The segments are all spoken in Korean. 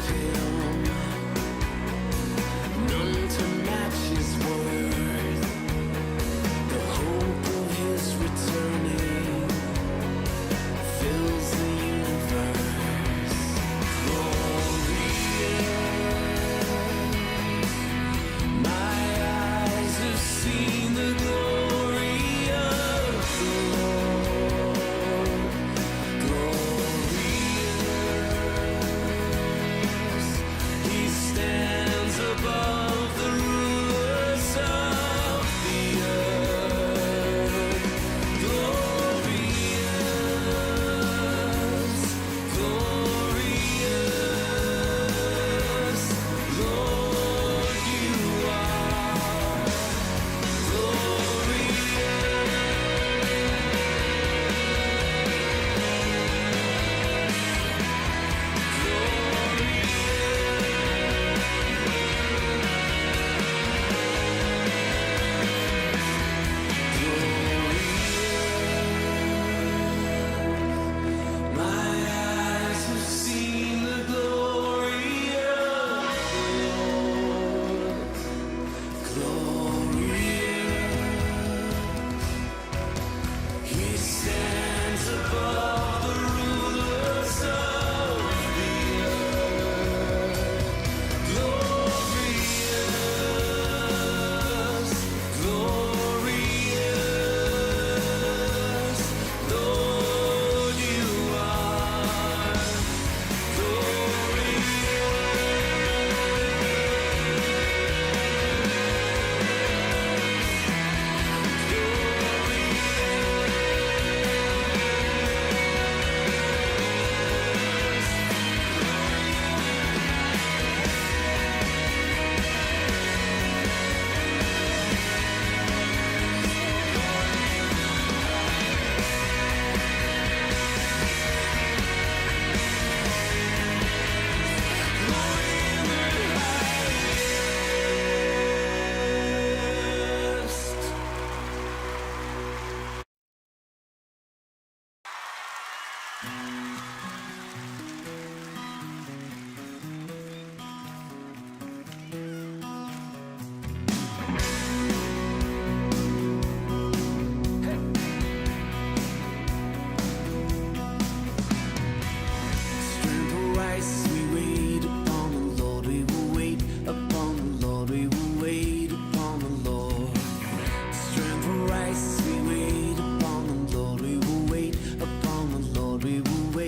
of him, none to match his worth. The hope of his returning fills the universe. Glorious, my eyes have seen the glory of the Lord. Glorious, he stands above the rulers of the earth. Glorious, glorious, Lord, you are my eyes have seen the glory of the Lord. Glorious, he stands above the rulers of the earth. Glorious, glorious, Lord, you are strength will rise, we wait upon the Lord, we will wait upon the Lord, we will wait upon the Lord. Strength will rise, we wait upon the Lord, we will wait upon the Lord, we will wait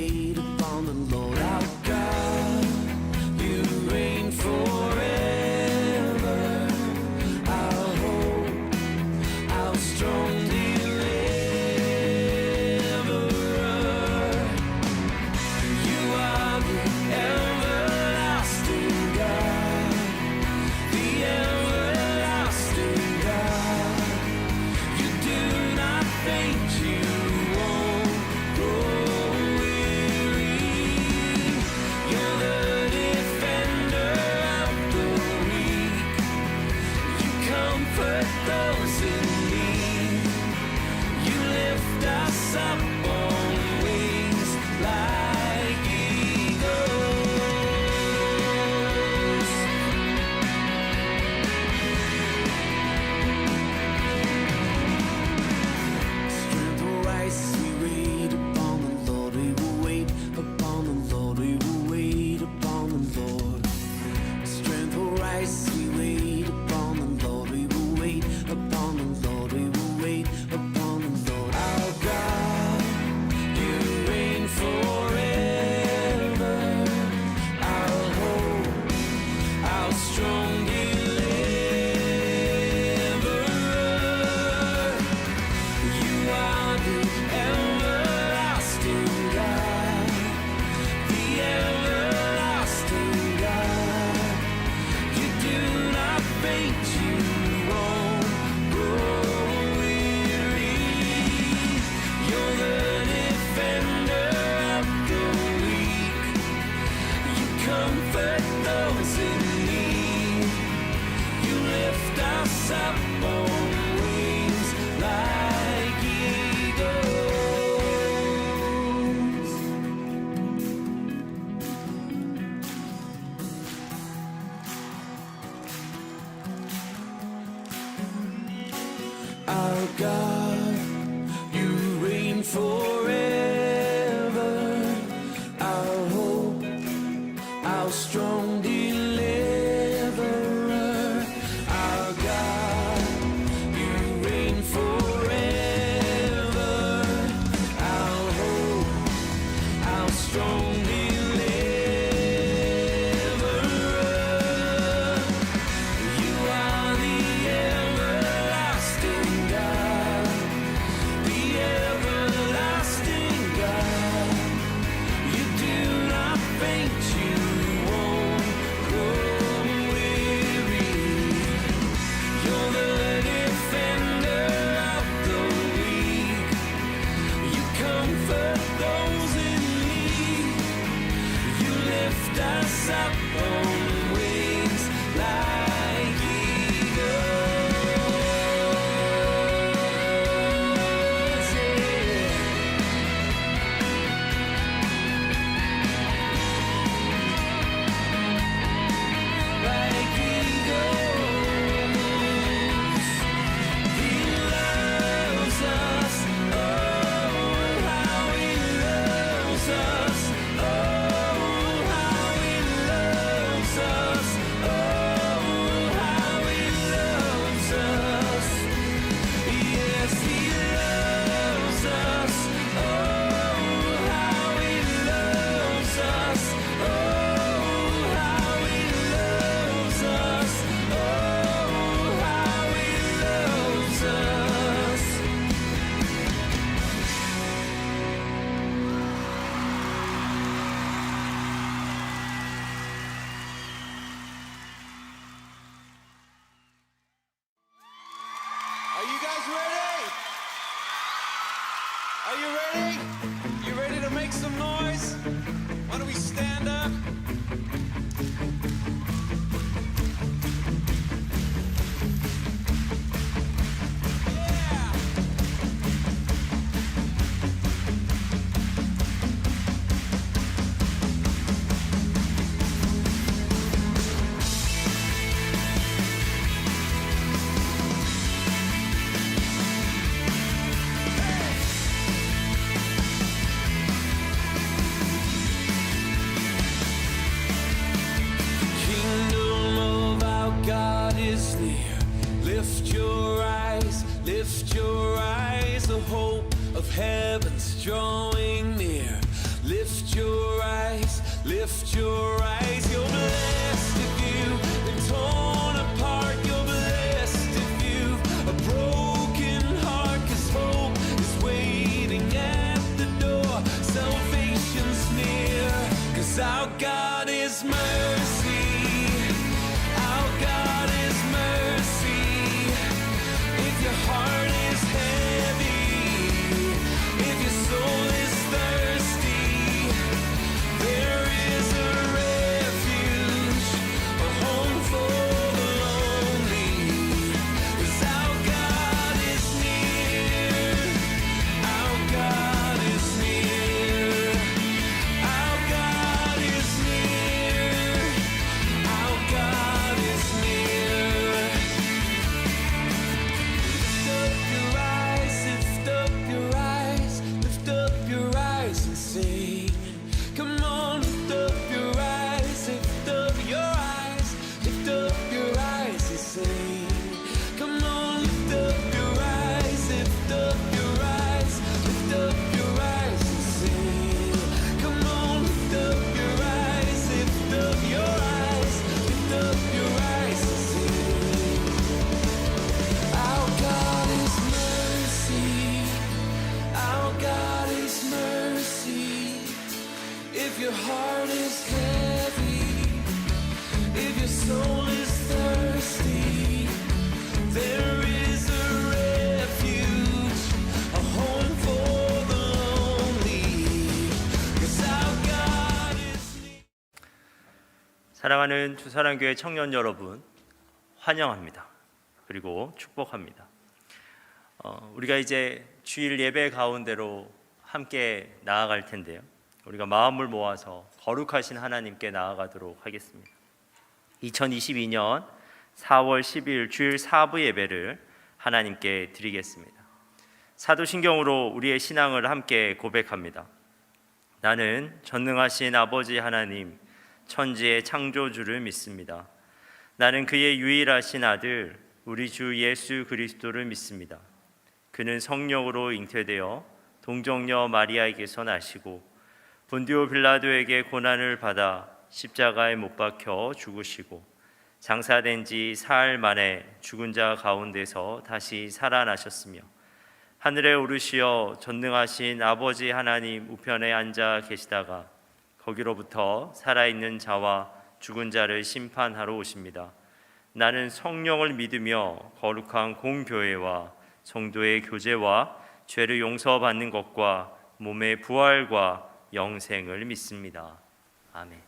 heaven's drawing near. Lift your eyes, lift your eyes. You're blessed if you've been torn apart. You're blessed if you've a broken heart, 'cause hope is waiting at the door. Salvation's near, 'cause our God is mercy. Our God is mercy. If your heart is heavy, if your soul is thirsty, there is a refuge, a home for the lonely. 'Cause our God is near. Our God is near. Our God is near. Our God is near. Lift up your eyes, lift up your eyes and sing. Come on, lift up your eyes, lift up your eyes, lift up your eyes and sing. Come on, lift up your eyes, lift up your eyes, lift up your eyes and sing. Come on, lift up your eyes, lift up your eyes, lift up your eyes and sing. Our God is mercy. Our God is mercy. If your heart is heavy, if your soul is thirsty, there is a refuge, a home for the lonely. 'Cause our God is near. 사랑하는 주사랑교회 청년 여러분, 환영합니다. 그리고 축복합니다. 우리가 이제 주일 예배 가운데로 함께 나아갈 텐데요. 우리가 마음을 모아서 거룩하신 하나님께 나아가도록 하겠습니다. 2022년 4월 10일 주일 4부 예배를 하나님께 드리겠습니다. 사도신경으로 우리의 신앙을 함께 고백합니다. 나는 전능하신 아버지 하나님, 천지의 창조주를 믿습니다. 나는 그의 유일하신 아들, 우리 주 예수 그리스도를 믿습니다. 그는 성령으로 잉태되어 동정녀 마리아에게서 나시고 본디오 빌라도에게 고난을 받아 십자가에 못 박혀 죽으시고 장사된 지 사흘 만에 죽은 자 가운데서 다시 살아나셨으며 하늘에 오르시어 전능하신 아버지 하나님 우편에 앉아 계시다가 거기로부터 살아있는 자와 죽은 자를 심판하러 오십니다. 나는 성령을 믿으며 거룩한 공교회와 성도의 교제와 죄를 용서받는 것과 몸의 부활과 영생을 믿습니다. 아멘.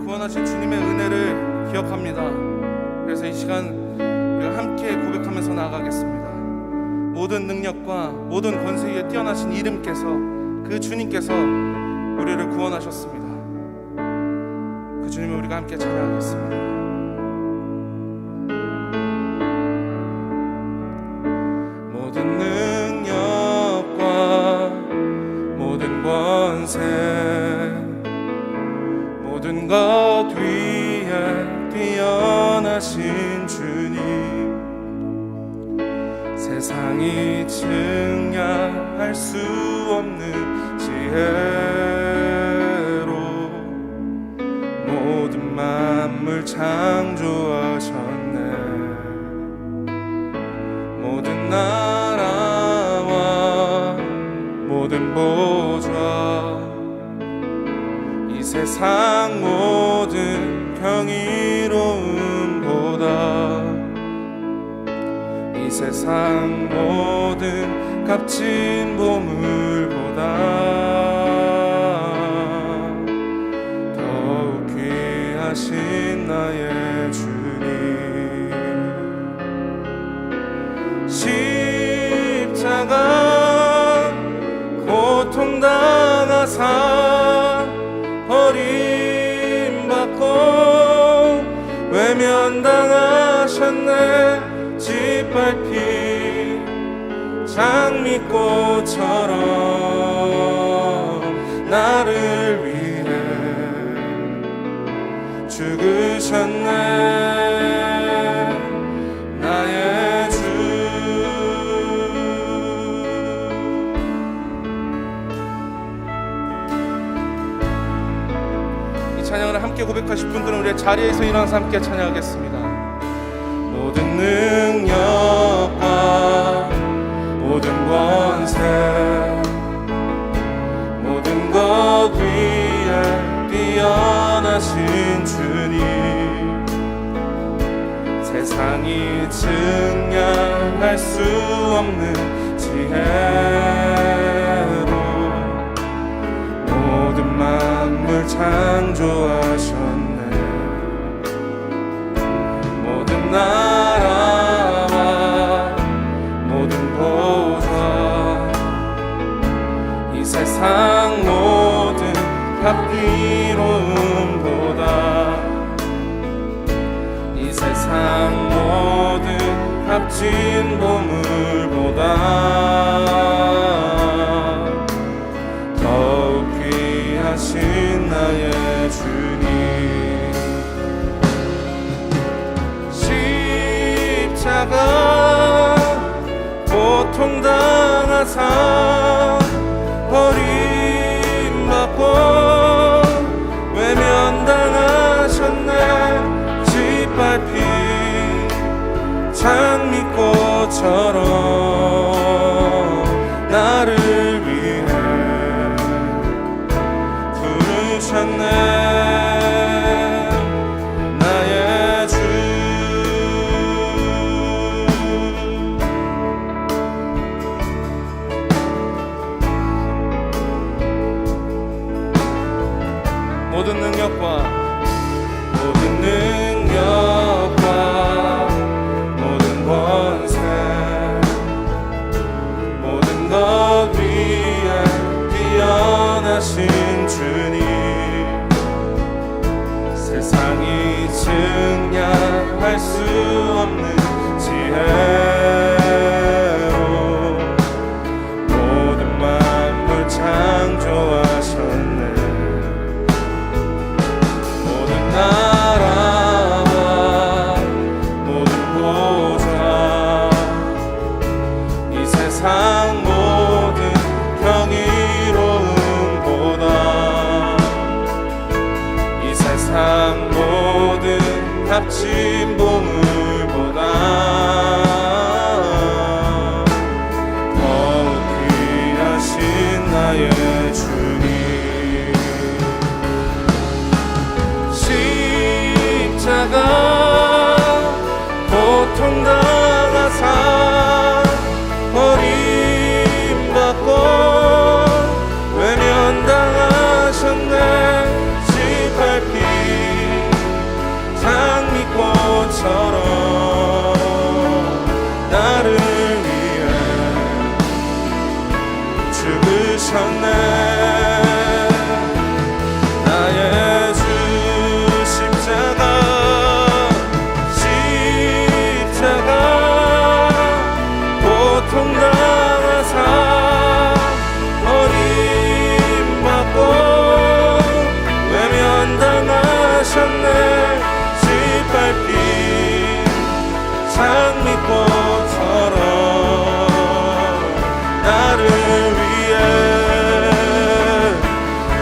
구원하신 주님의 은혜를 기억합니다. 그래서 이 시간 우리가 함께 고백하면서 나아가겠습니다. 모든 능력과 모든 권세 위에 뛰어나신 이름께서, 그 주님께서 우리를 구원하셨습니다. 그 주님을 우리가 함께 찬양하겠습니다. 모든 능력과 모든 권세, 모든 것 위에 뛰어나신 주님, 세상이 증량할 수 없는 지혜로 모든 만물 창조하셨네. 모든 나라와 모든 보좌, 이 세상 모든 경이로움보다, 이 세상 모든 값진 보물보다 더욱 귀하신 나의 주님. 십자가 고통당하사 버림받고 외면당하셨네. 짓밟힌 장미꽃처럼 나를 위해 죽으셨네. 나의 주. 이 찬양을 함께 고백하실 분들은 우리의 자리에서 일어나서 함께 찬양하겠습니다. 모든 능력과 모든 권세 모든 것 위에 뛰어나신 주님, 세상이 증량할 수 없는 지혜로 모든 만물 창조하셨네. 모든 나라와 모든 보좌 이 세상 모든 합기로움보다 이 세상 모든 값진 보물보다 더욱 귀하신 나의 주님, 십자가 고통당하사 버림받고 외면당하셨네. 짓밟힌 장미꽃처럼 나를 위해 부르셨네. 나의 주. 모든 능력과 모든 권세 모든 것 위에 뛰어나신 주님, 세상이 증량할 수 없는 지혜로 모든 만물 창조하셨네. 나라와 모든 보좌 이 세상 모든 경이로움보다 이 세상 모든 값진 보물보다 더욱 귀하신 나의 주님, 십자가 고통당하사 버림받고 외면당하셨네. 짓밟힌 장미꽃처럼 나를 위해 죽으셨네. 나의 주 십자가 고통당하사 버림받고 외면당하셨네. 짓밟힌 장미꽃처럼 나를 위해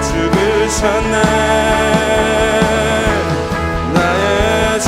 죽으셨네. 나의 주.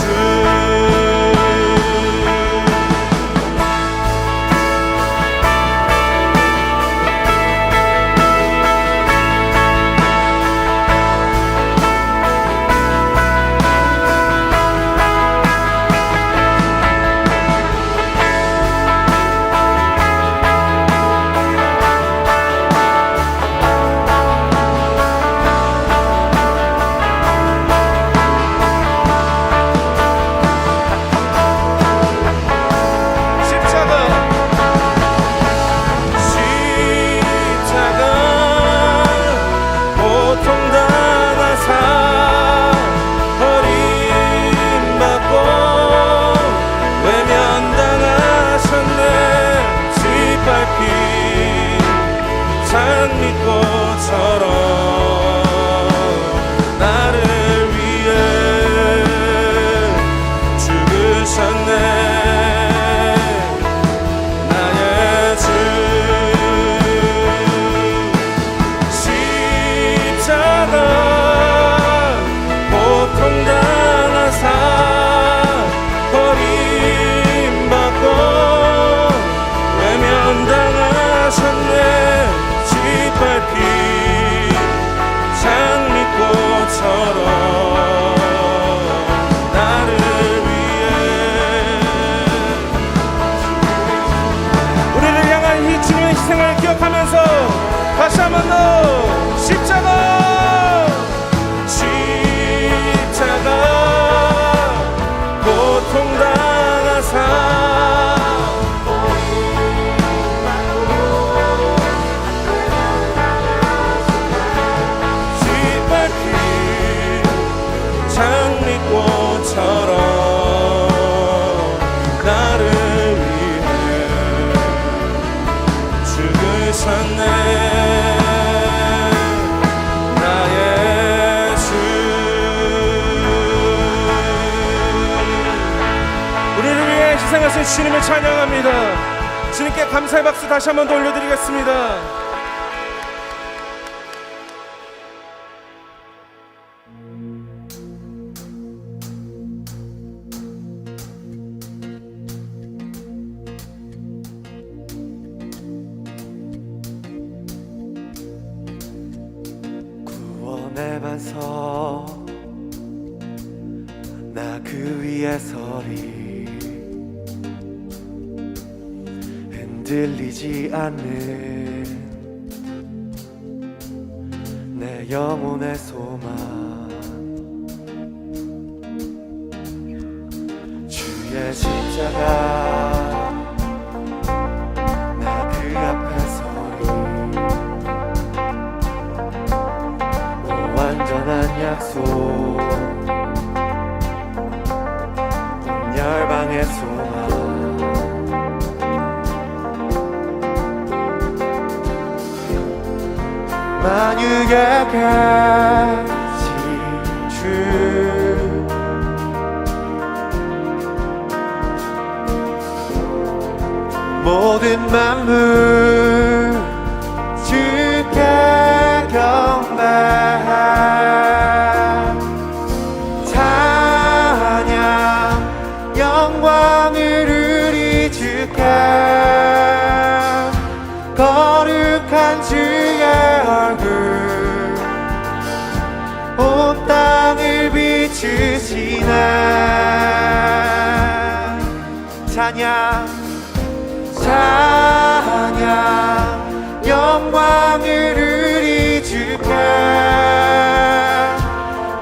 장미꽃처럼 나를 위해 죽으셨네. 나의 주. 우리를 위해 희생하신 주님을 찬양합니다. 주님께 감사의 박수 다시 한번 더 올려드리겠습니다. 구원의 반석 나 그 위에 서리 흔들리지 않는 내 영혼의 소망 주의 십자가 나 그 앞에 서리 완전한 약속 열방의 소망 만유의 가지 주 모든 만물 주께 경배 찬양 영광을 우리 주께 거룩한 주의 얼굴 온 땅을 비추시네 찬양 찬양 영광을 우리 주께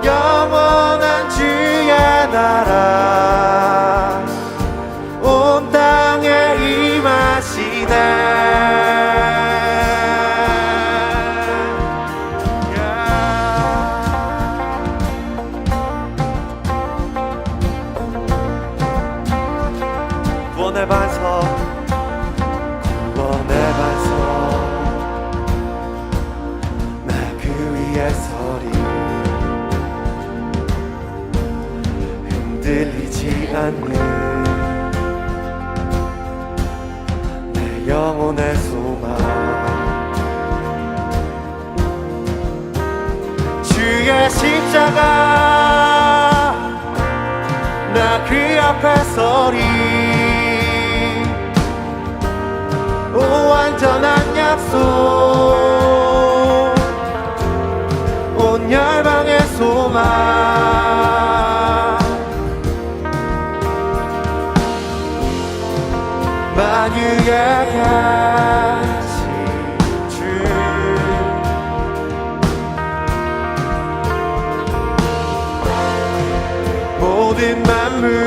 영원한 주의 나라 온 땅에 임하시네 구원의 반석 구원의 반석 나 그 위에 서리 흔들리지 않는 내 영혼의 소망 주의 십자가 나 그 앞에 서리 오 완전한 약속 온 열방의 소망 만유의 가시 주 모든 만물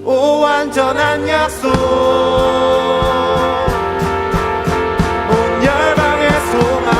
오 완전한 약속 온 열방의 소망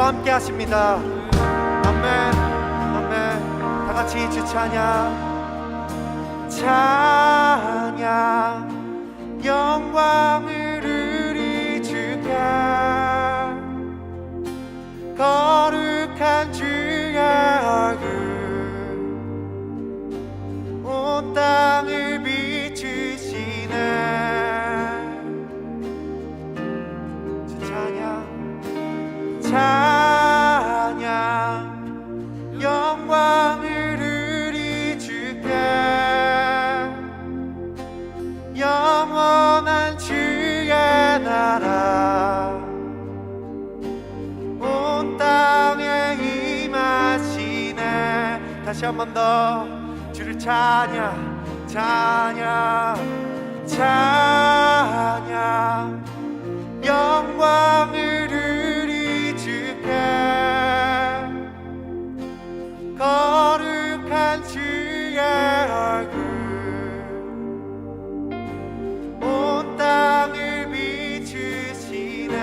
저와 함께 하십니다. 아멘 아멘. 다 같이 주 찬양 찬양 영광을 우리 주께 거룩한 주의 얼굴 온 땅을 비추시네. 주 찬양 찬양 영광을 우리 주께 영원한 주의 나라 온 땅에 임하시네. 다시 한 번 더 주를 찬양 찬양 찬양 영광을 우리 주께 거룩한 주의 얼굴 온 땅을 비추시네.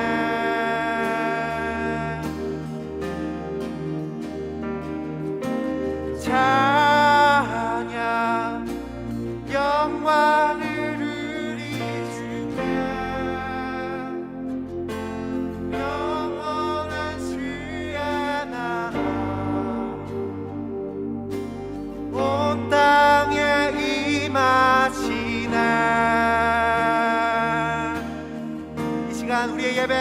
찬양 영광을 우리 주께 영원한 주의 나라 온 땅에 임하시네. 이 시간 우리의 예배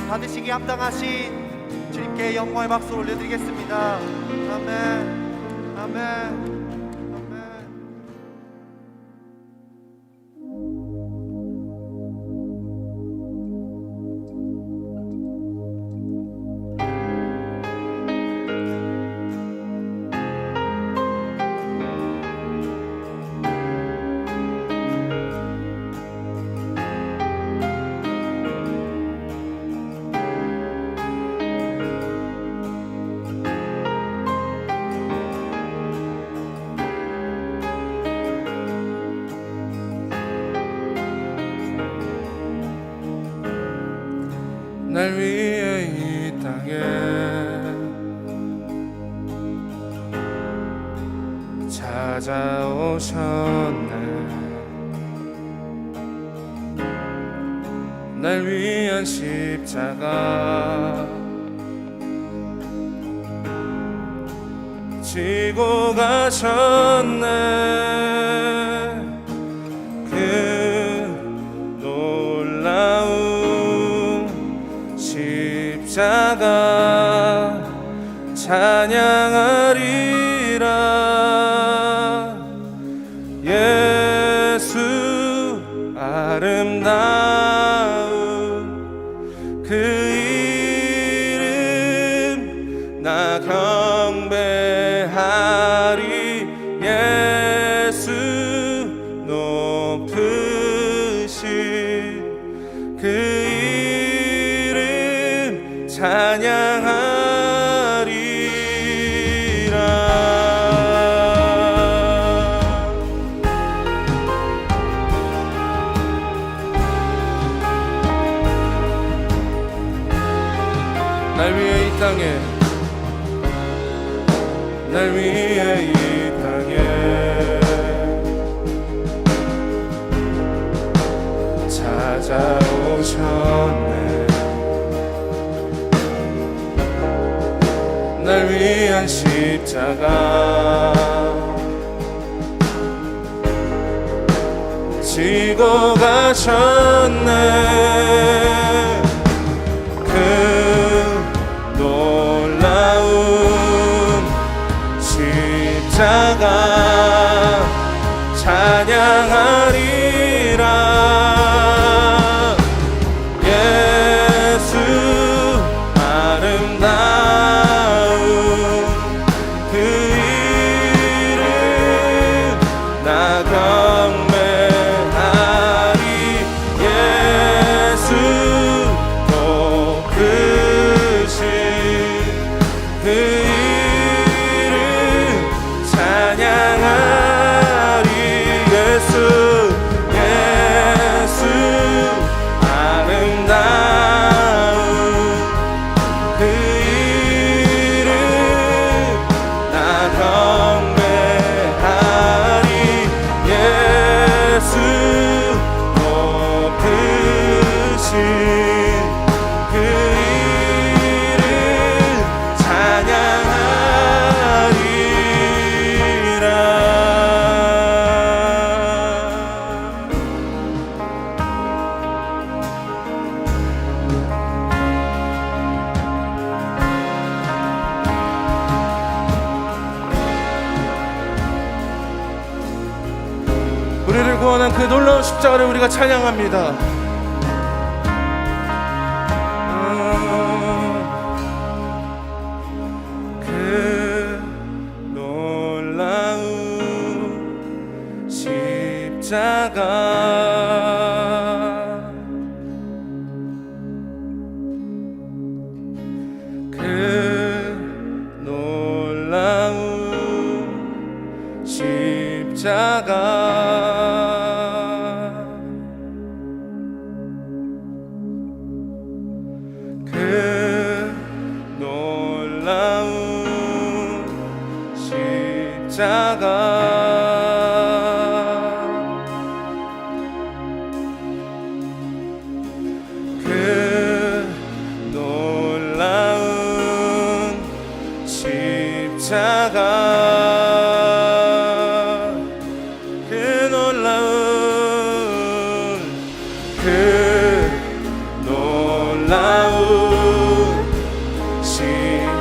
받으시기 합당하신 주님께 영광의 박수 올려드리겠습니다. 아멘 아멘 아멘. 날 위해 이 땅에 찾아오셨네. 날 위한 십자가 지고 가셨네. 그 놀라운 십자가 찬양하리라. 예수 아름다운 그 이름 나 경배하리. 예수 높으신 그 이름 찬양하리라. 날 위해 이 땅에 날 위해 이 땅에 찾아오셨네. 날 위한 십자가 지고 가셨네. 그 놀라운 십자가 찬양하리라. 예수 아름다운 그 이름 나 경배하리. 예수 높으신 그 이름 찬양하리. 구원한 그 놀라운 십자가를 우리가 찬양합니다. 그 놀라운 십자가 그 놀라운 십자가 그 놀라운 십자가 그 놀라운 십자가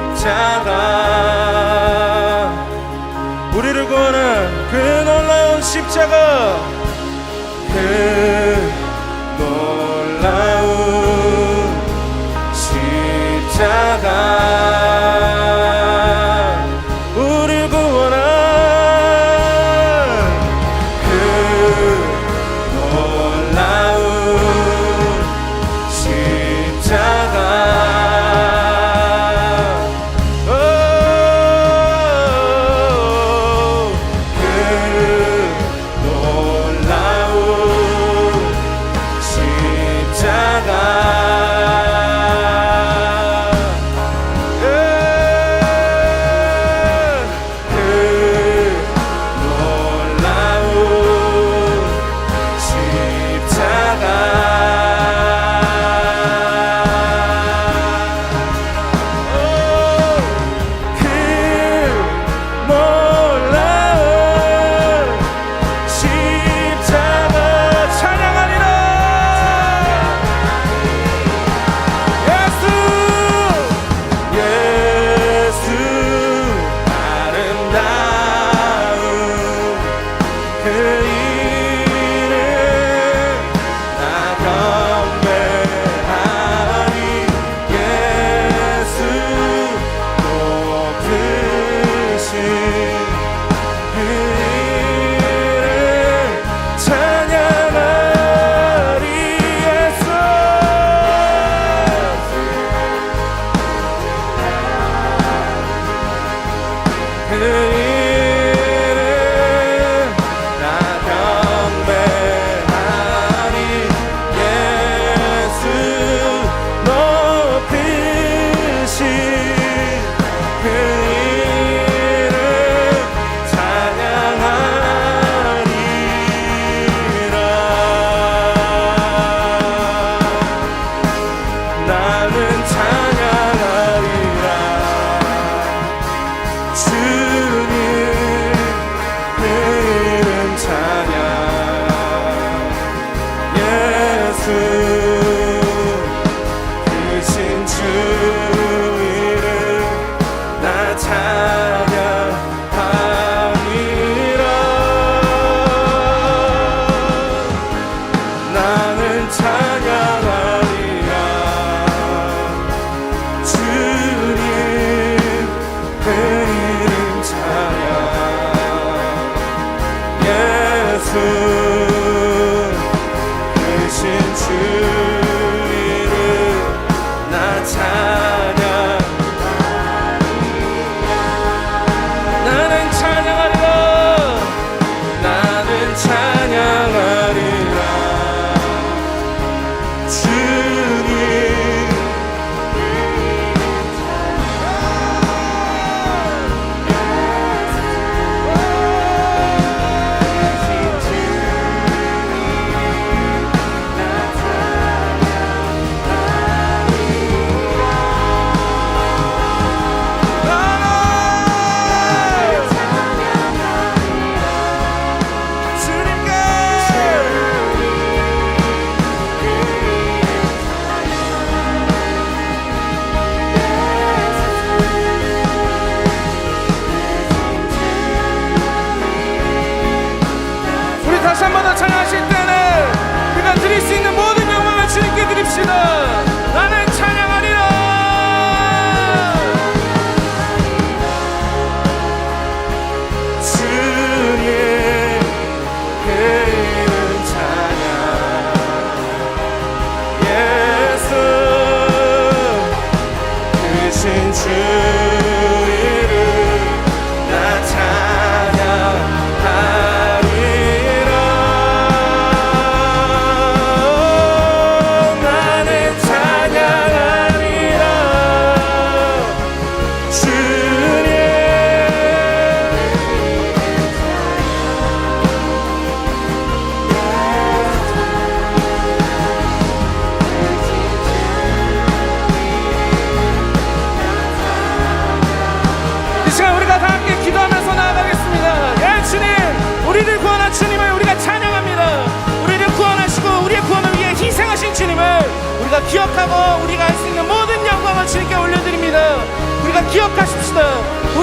우리를 구원한 그 놀라운 십자가 그 놀라운 십자가 우리를 구원한 그 놀라운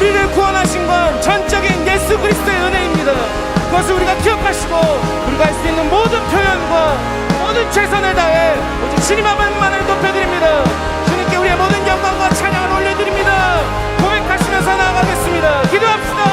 우리를 구원하신 건 전적인 예수 그리스도의 은혜입니다. 그것을 우리가 기억하시고 우리가 할 수 있는 모든 표현과 모든 최선을 다해 오직 주님 앞만을 높여드립니다. 주님께 우리의 모든 영광과 찬양을 올려드립니다. 고백하시면서 나아가겠습니다. 기도합시다.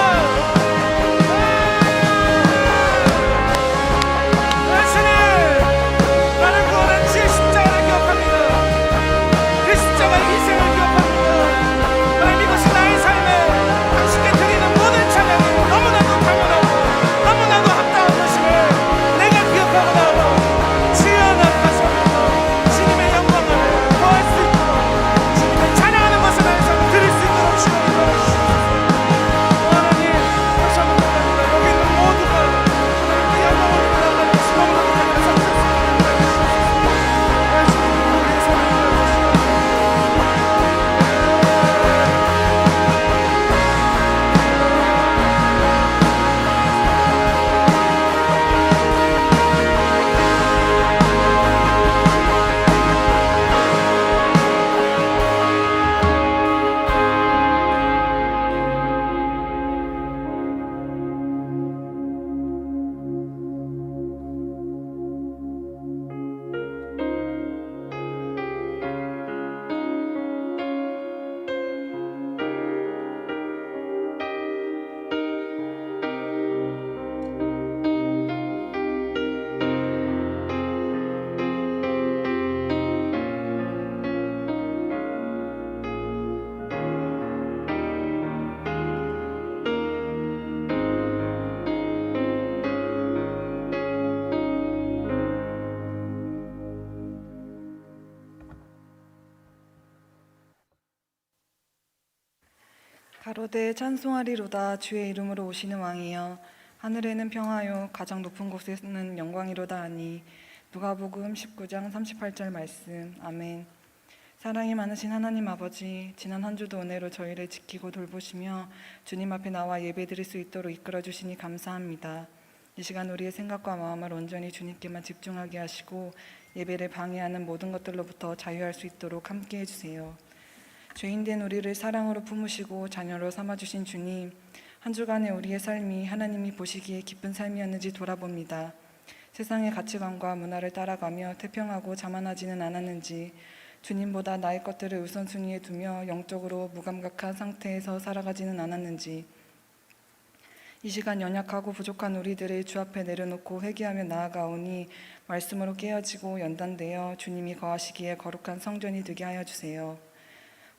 가로되 찬송하리로다 주의 이름으로 오시는 왕이여 하늘에는 평화요 가장 높은 곳에는 영광이로다 하니 누가복음 19장 38절 말씀. 아멘. 사랑이 많으신 하나님 아버지, 지난 한 주도 은혜로 저희를 지키고 돌보시며 주님 앞에 나와 예배드릴 수 있도록 이끌어 주시니 감사합니다. 이 시간 우리의 생각과 마음을 온전히 주님께만 집중하게 하시고 예배를 방해하는 모든 것들로부터 자유할 수 있도록 함께 해주세요. 죄인된 우리를 사랑으로 품으시고 자녀로 삼아주신 주님, 한 주간의 우리의 삶이 하나님이 보시기에 기쁜 삶이었는지 돌아봅니다. 세상의 가치관과 문화를 따라가며 태평하고 자만하지는 않았는지, 주님보다 나의 것들을 우선순위에 두며 영적으로 무감각한 상태에서 살아가지는 않았는지, 이 시간 연약하고 부족한 우리들을 주 앞에 내려놓고 회개하며 나아가오니 말씀으로 깨어지고 연단되어 주님이 거하시기에 거룩한 성전이 되게 하여 주세요.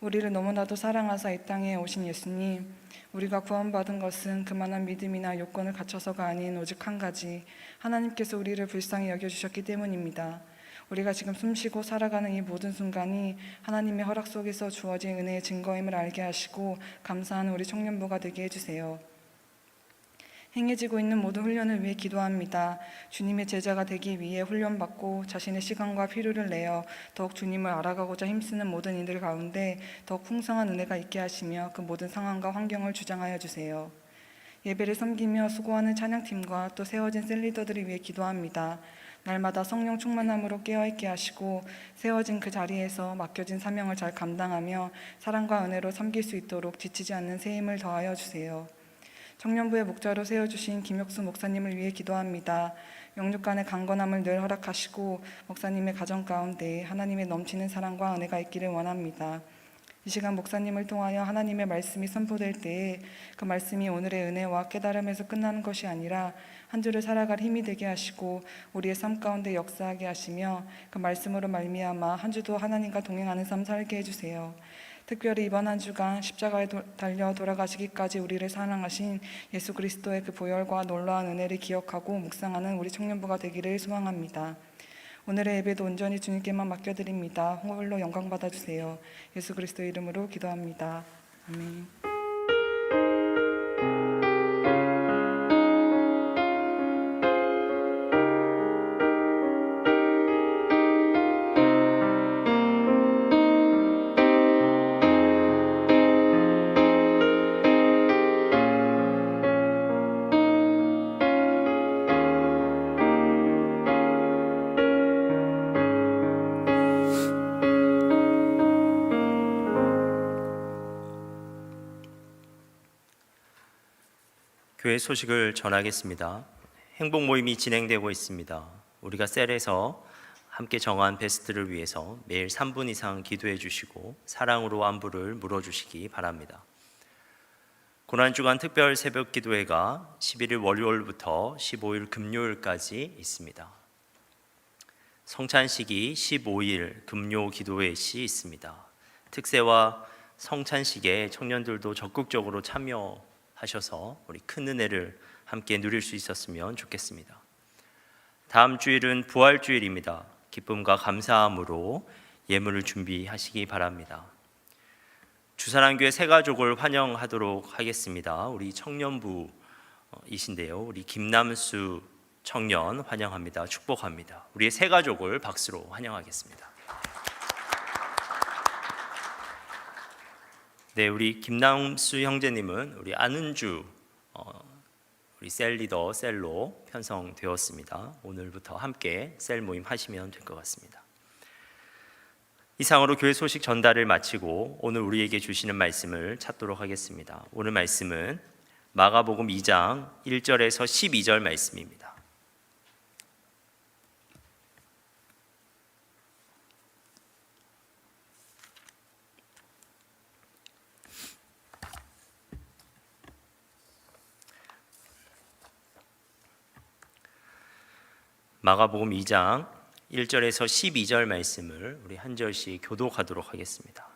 우리를 너무나도 사랑하사 이 땅에 오신 예수님, 우리가 구원받은 것은 그만한 믿음이나 요건을 갖춰서가 아닌 오직 한 가지, 하나님께서 우리를 불쌍히 여겨주셨기 때문입니다. 우리가 지금 숨쉬고 살아가는 이 모든 순간이 하나님의 허락 속에서 주어진 은혜의 증거임을 알게 하시고 감사하는 우리 청년부가 되게 해주세요. 행해지고 있는 모든 훈련을 위해 기도합니다. 주님의 제자가 되기 위해 훈련받고 자신의 시간과 필요를 내어 더욱 주님을 알아가고자 힘쓰는 모든 이들 가운데 더욱 풍성한 은혜가 있게 하시며 그 모든 상황과 환경을 주장하여 주세요. 예배를 섬기며 수고하는 찬양팀과 또 세워진 셀리더들을 위해 기도합니다. 날마다 성령 충만함으로 깨어있게 하시고 세워진 그 자리에서 맡겨진 사명을 잘 감당하며 사랑과 은혜로 섬길 수 있도록 지치지 않는 새 힘을 더하여 주세요. 청년부의 목자로 세워주신 김혁수 목사님을 위해 기도합니다. 영육간의 강건함을 늘 허락하시고 목사님의 가정 가운데 하나님의 넘치는 사랑과 은혜가 있기를 원합니다. 이 시간 목사님을 통하여 하나님의 말씀이 선포될 때에 그 말씀이 오늘의 은혜와 깨달음에서 끝나는 것이 아니라 한 주를 살아갈 힘이 되게 하시고 우리의 삶 가운데 역사하게 하시며 그 말씀으로 말미암아 한 주도 하나님과 동행하는 삶 살게 해주세요. 특별히 이번 한 주간 십자가에 달려 돌아가시기까지 우리를 사랑하신 예수 그리스도의 그 보혈과 놀라운 은혜를 기억하고 묵상하는 우리 청년부가 되기를 소망합니다. 오늘의 예배도 온전히 주님께만 맡겨드립니다. 홀로 영광 받아주세요. 예수 그리스도 이름으로 기도합니다. 아멘. 교회 소식을 전하겠습니다. 행복 모임이 진행되고 있습니다. 우리가 셀에서 함께 정한 베스트를 위해서 매일 3분 이상 기도해 주시고 사랑으로 안부를 물어주시기 바랍니다. 고난주간 특별 새벽 기도회가 11일 월요일부터 15일 금요일까지 있습니다. 성찬식이 15일 금요 기도회 시 있습니다. 특세와 성찬식에 청년들도 적극적으로 참여하셔서 우리 큰 은혜를 함께 누릴 수 있었으면 좋겠습니다. 다음 주일은 부활주일입니다. 기쁨과 감사함으로 예물을 준비하시기 바랍니다. 주사랑교회 새 가족을 환영하도록 하겠습니다. 우리 청년부이신데요. 우리 김남수 청년 환영합니다. 축복합니다. 우리의 새 가족을 박수로 환영하겠습니다. 네, 우리 김남수 형제님은 우리 안은주 우리 셀 리더 셀로 편성되었습니다. 오늘부터 함께 셀 모임 하시면 될 것 같습니다. 이상으로 교회 소식 전달을 마치고 오늘 우리에게 주시는 말씀을 찾도록 하겠습니다. 오늘 말씀은 마가복음 2장 1절에서 12절 말씀입니다. 마가복음 2장 1절에서 12절 말씀을 우리 한 절씩 교독하도록 하겠습니다.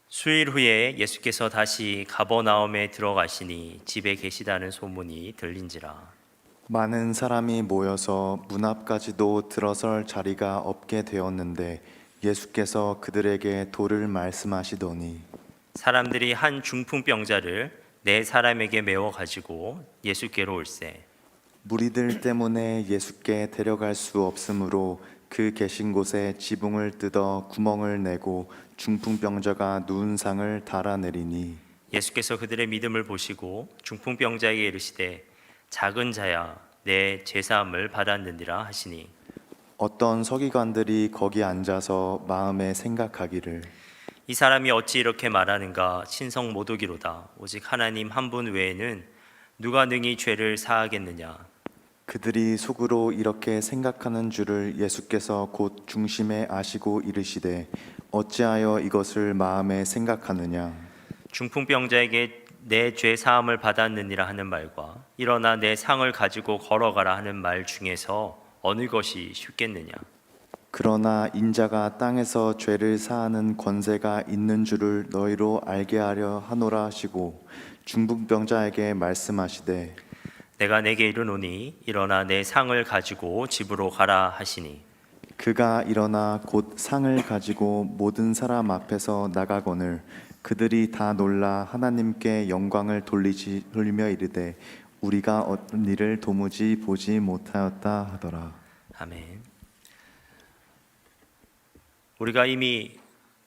수일 후에 예수께서 다시 가버나움에 들어가시니 집에 계시다는 소문이 들린지라. 많은 사람이 모여서 문 앞까지도 들어설 자리가 없게 되었는데 예수께서 그들에게 도를 말씀하시더니 사람들이 한 중풍병자를 네 사람에게 메워 가지고 예수께로 올세. 무리들 때문에 예수께 데려갈 수 없으므로 그 계신 곳에 지붕을 뜯어 구멍을 내고 중풍병자가 누운 상을 달아내리니 예수께서 그들의 믿음을 보시고 중풍병자에게 이르시되 작은 자야 내 죄사함을 받았느니라 하시니 어떤 서기관들이 거기 앉아서 마음에 생각하기를 이 사람이 어찌 이렇게 말하는가. 신성 모독이로다. 오직 하나님 한 분 외에는 누가 능히 죄를 사하겠느냐. 그들이 속으로 이렇게 생각하는 줄을 예수께서 곧 중심에 아시고 이르시되 어찌하여 이것을 마음에 생각하느냐. 중풍병자에게 내 죄 사함을 받았느니라 하는 말과 일어나 내 상을 가지고 걸어가라 하는 말 중에서 어느 것이 쉽겠느냐. 그러나 인자가 땅에서 죄를 사하는 권세가 있는 줄을 너희로 알게 하려 하노라 하시고 중풍병자에게 말씀하시되 내가 내게 이르노니 일어나 내 상을 가지고 집으로 가라 하시니 그가 일어나 곧 상을 가지고 모든 사람 앞에서 나가거늘 그들이 다 놀라 하나님께 영광을 돌리며 이르되 우리가 어떤 일을 도무지 보지 못하였다 하더라. 아멘. 우리가 이미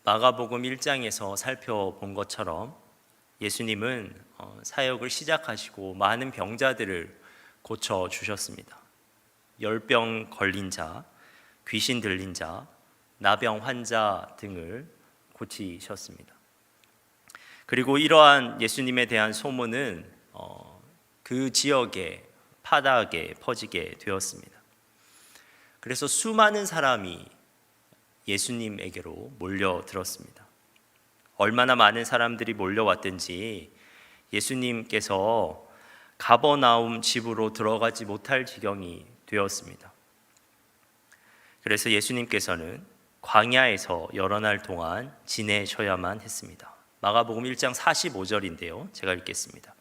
마가복음 1장에서 살펴본 것처럼 예수님은 사역을 시작하시고 많은 병자들을 고쳐주셨습니다. 열병 걸린 자, 귀신 들린 자, 나병 환자 등을 고치셨습니다. 그리고 이러한 예수님에 대한 소문은 그 지역에 파다하게 퍼지게 되었습니다. 그래서 수많은 사람이 예수님에게로 몰려들었습니다. 얼마나 많은 사람들이 몰려왔든지 예수님께서 가버나움 집으로 들어가지 못할 지경이 되었습니다. 그래서 예수님께서는 광야에서 여러 날 동안 지내셔야만 했습니다. 마가복음 1장 45절인데요. 제가 읽겠습니다.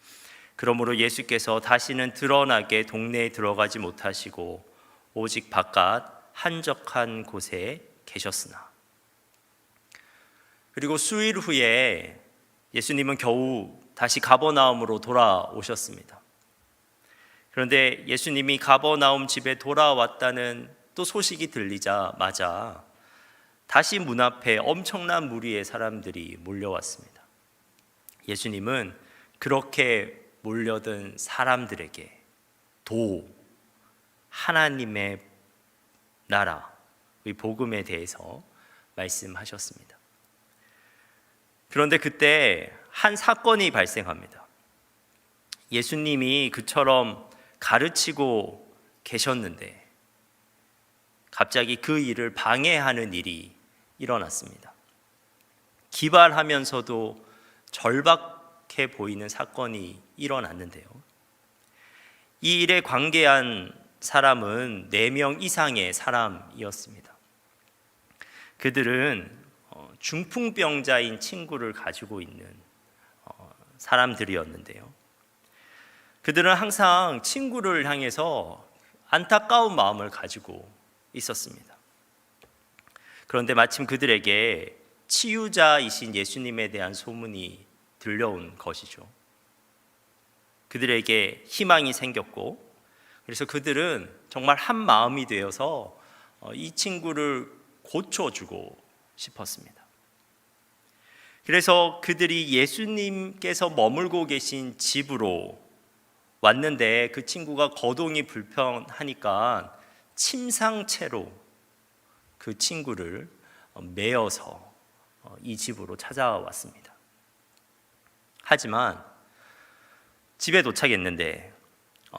그러므로 예수께서 다시는 드러나게 동네에 들어가지 못하시고 오직 바깥 한적한 곳에 계셨으나. 그리고 수일 후에 예수님은 겨우 다시 가버나움으로 돌아오셨습니다. 그런데 예수님이 가버나움 집에 돌아왔다는 또 소식이 들리자마자 다시 문 앞에 엄청난 무리의 사람들이 몰려왔습니다. 예수님은 그렇게 몰려든 사람들에게 하나님의 나라의 복음에 대해서 말씀하셨습니다. 그런데 그때 한 사건이 발생합니다. 예수님이 그처럼 가르치고 계셨는데 갑자기 그 일을 방해하는 일이 일어났습니다. 기발하면서도 절박해 보이는 사건이 일어났는데요. 이 일에 관계한 사람은 4명 이상의 사람이었습니다. 그들은 중풍병자인 친구를 가지고 있는 사람들이었는데요. 그들은 항상 친구를 향해서 안타까운 마음을 가지고 있었습니다. 그런데 마침 그들에게 치유자이신 예수님에 대한 소문이 들려온 것이죠. 그들에게 희망이 생겼고, 그래서 그들은 정말 한 마음이 되어서 이 친구를 고쳐주고 싶었습니다. 그래서 그들이 예수님께서 머물고 계신 집으로 왔는데 그 친구가 거동이 불편하니까 침상채로 그 친구를 메어서 이 집으로 찾아왔습니다. 하지만 집에 도착했는데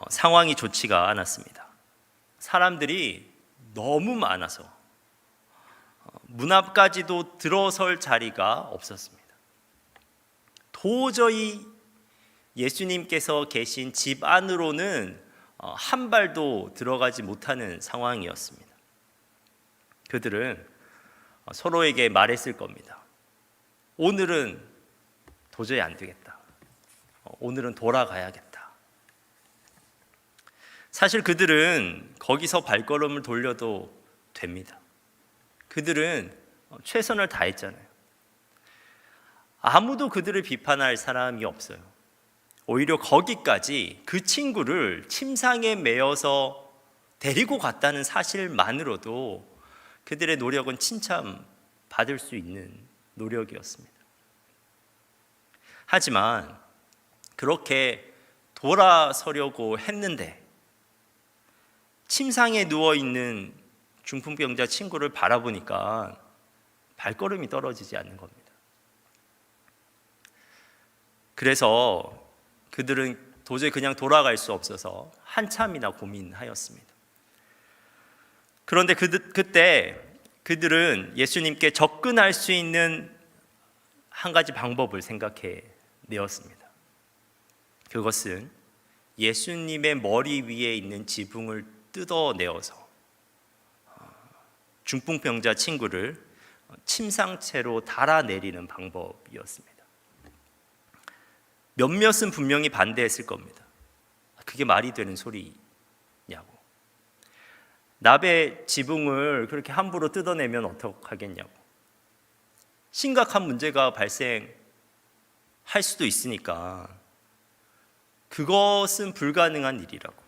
상황이 좋지가 않았습니다. 사람들이 너무 많아서 문 앞까지도 들어설 자리가 없었습니다. 도저히 예수님께서 계신 집 안으로는 한 발도 들어가지 못하는 상황이었습니다. 그들은 서로에게 말했을 겁니다. 오늘은 도저히 안 되겠다. 오늘은 돌아가야겠다. 사실 그들은 거기서 발걸음을 돌려도 됩니다. 그들은 최선을 다했잖아요. 아무도 그들을 비판할 사람이 없어요. 오히려 거기까지 그 친구를 침상에 메어서 데리고 갔다는 사실만으로도 그들의 노력은 칭찬받을 수 있는 노력이었습니다. 하지만 그렇게 돌아서려고 했는데 침상에 누워있는 중풍병자 친구를 바라보니까 발걸음이 떨어지지 않는 겁니다. 그래서 그들은 도저히 그냥 돌아갈 수 없어서 한참이나 고민하였습니다. 그런데 그때 그들은 예수님께 접근할 수 있는 한 가지 방법을 생각해 내었습니다. 그것은 예수님의 머리 위에 있는 지붕을 뜯어내어서 중풍병자 친구를 침상채로 달아내리는 방법이었습니다. 몇몇은 분명히 반대했을 겁니다. 그게 말이 되는 소리냐고. 나의 지붕을 그렇게 함부로 뜯어내면 어떡하겠냐고. 심각한 문제가 발생할 수도 있으니까 그것은 불가능한 일이라고.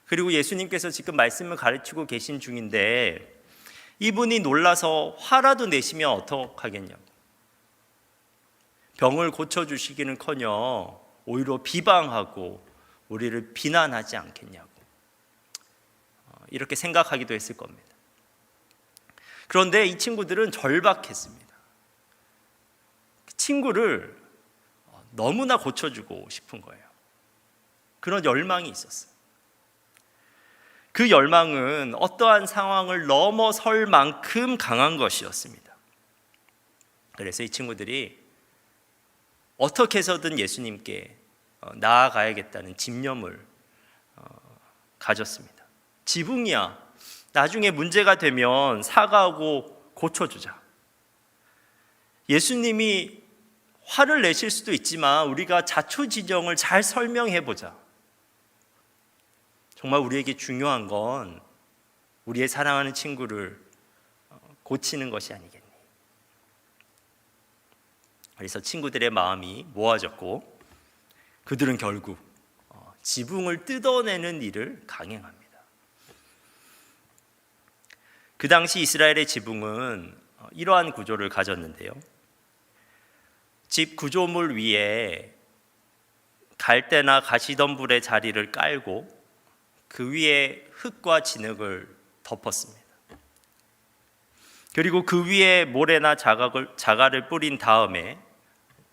그리고 예수님께서 지금 말씀을 가르치고 계신 중인데 이분이 놀라서 화라도 내시면 어떡하겠냐고. 병을 고쳐주시기는커녕 오히려 비방하고 우리를 비난하지 않겠냐고. 이렇게 생각하기도 했을 겁니다. 그런데 이 친구들은 절박했습니다. 그 친구를 너무나 고쳐주고 싶은 거예요. 그런 열망이 있었어요. 그 열망은 어떠한 상황을 넘어설 만큼 강한 것이었습니다. 그래서 이 친구들이 어떻게 해서든 예수님께 나아가야겠다는 집념을 가졌습니다. 지붕이야, 나중에 문제가 되면 사과하고 고쳐주자. 예수님이 화를 내실 수도 있지만 우리가 자초지정을 잘 설명해보자. 정말 우리에게 중요한 건 우리의 사랑하는 친구를 고치는 것이 아니겠니? 그래서 친구들의 마음이 모아졌고 그들은 결국 지붕을 뜯어내는 일을 강행합니다. 그 당시 이스라엘의 지붕은 이러한 구조를 가졌는데요. 집 구조물 위에 갈대나 가시덤불의 자리를 깔고 그 위에 흙과 진흙을 덮었습니다. 그리고 그 위에 모래나 자갈을 뿌린 다음에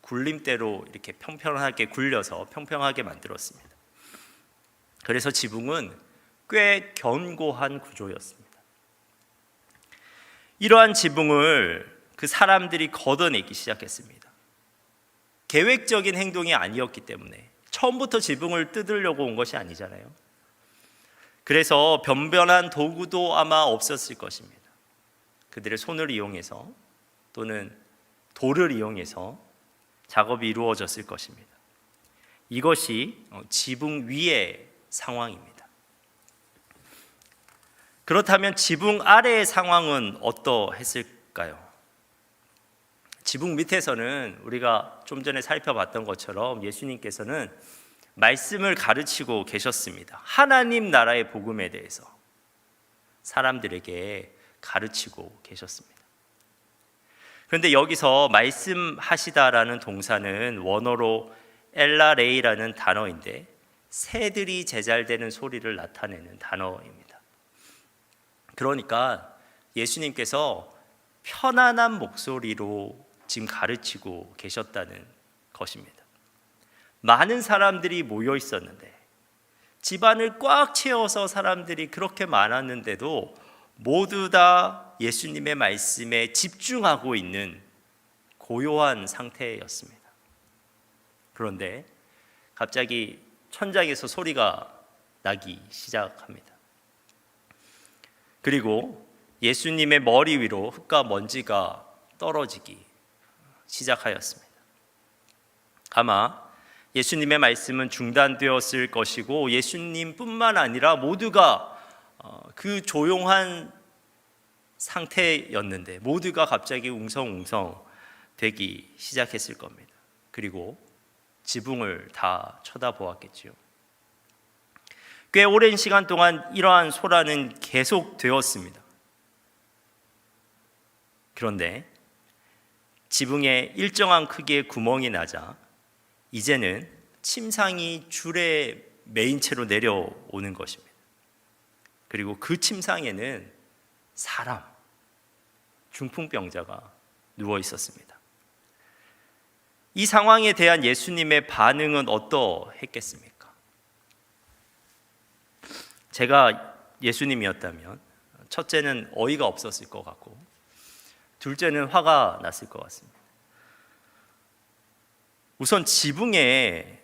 굴림대로 이렇게 평평하게 굴려서 평평하게 만들었습니다. 그래서 지붕은 꽤 견고한 구조였습니다. 이러한 지붕을 그 사람들이 걷어내기 시작했습니다. 계획적인 행동이 아니었기 때문에, 처음부터 지붕을 뜯으려고 온 것이 아니잖아요. 그래서 변변한 도구도 아마 없었을 것입니다. 그들의 손을 이용해서 또는 돌을 이용해서 작업이 이루어졌을 것입니다. 이것이 지붕 위의 상황입니다. 그렇다면 지붕 아래의 상황은 어떠했을까요? 지붕 밑에서는 우리가 좀 전에 살펴봤던 것처럼 예수님께서는 말씀을 가르치고 계셨습니다. 하나님 나라의 복음에 대해서 사람들에게 가르치고 계셨습니다. 그런데 여기서 말씀하시다라는 동사는 원어로 엘라레이라는 단어인데 새들이 제잘되는 소리를 나타내는 단어입니다. 그러니까 예수님께서 편안한 목소리로 지금 가르치고 계셨다는 것입니다. 많은 사람들이 모여 있었는데, 집안을 꽉 채워서 사람들이 그렇게 많았는데도 모두 다 예수님의 말씀에 집중하고 있는 고요한 상태였습니다. 그런데 갑자기 천장에서 소리가 나기 시작합니다. 그리고 예수님의 머리 위로 흙과 먼지가 떨어지기 시작하였습니다. 아마 예수님의 말씀은 중단되었을 것이고 예수님뿐만 아니라 모두가 그 조용한 상태였는데 모두가 갑자기 웅성웅성 되기 시작했을 겁니다. 그리고 지붕을 다 쳐다보았겠지요. 꽤 오랜 시간 동안 이러한 소란은 계속되었습니다. 그런데 지붕에 일정한 크기의 구멍이 나자 이제는 침상이 줄에 매인 채로 내려오는 것입니다. 그리고 그 침상에는 사람, 중풍병자가 누워 있었습니다. 이 상황에 대한 예수님의 반응은 어떠했겠습니까? 제가 예수님이었다면 첫째는 어이가 없었을 것 같고 둘째는 화가 났을 것 같습니다. 우선 지붕에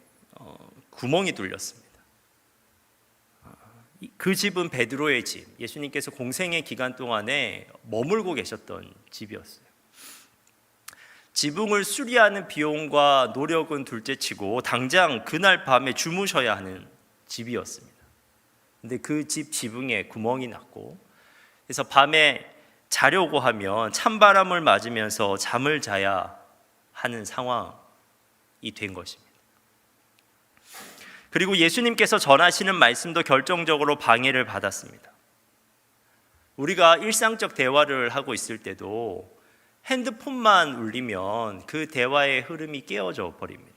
구멍이 뚫렸습니다. 그 집은 베드로의 집, 예수님께서 공생의 기간 동안에 머물고 계셨던 집이었어요. 지붕을 수리하는 비용과 노력은 둘째치고 당장 그날 밤에 주무셔야 하는 집이었습니다. 근데 그 집 지붕에 구멍이 났고, 그래서 밤에 자려고 하면 찬바람을 맞으면서 잠을 자야 하는 상황이 된 것입니다. 그리고 예수님께서 전하시는 말씀도 결정적으로 방해를 받았습니다. 우리가 일상적 대화를 하고 있을 때도 핸드폰만 울리면 그 대화의 흐름이 깨어져 버립니다.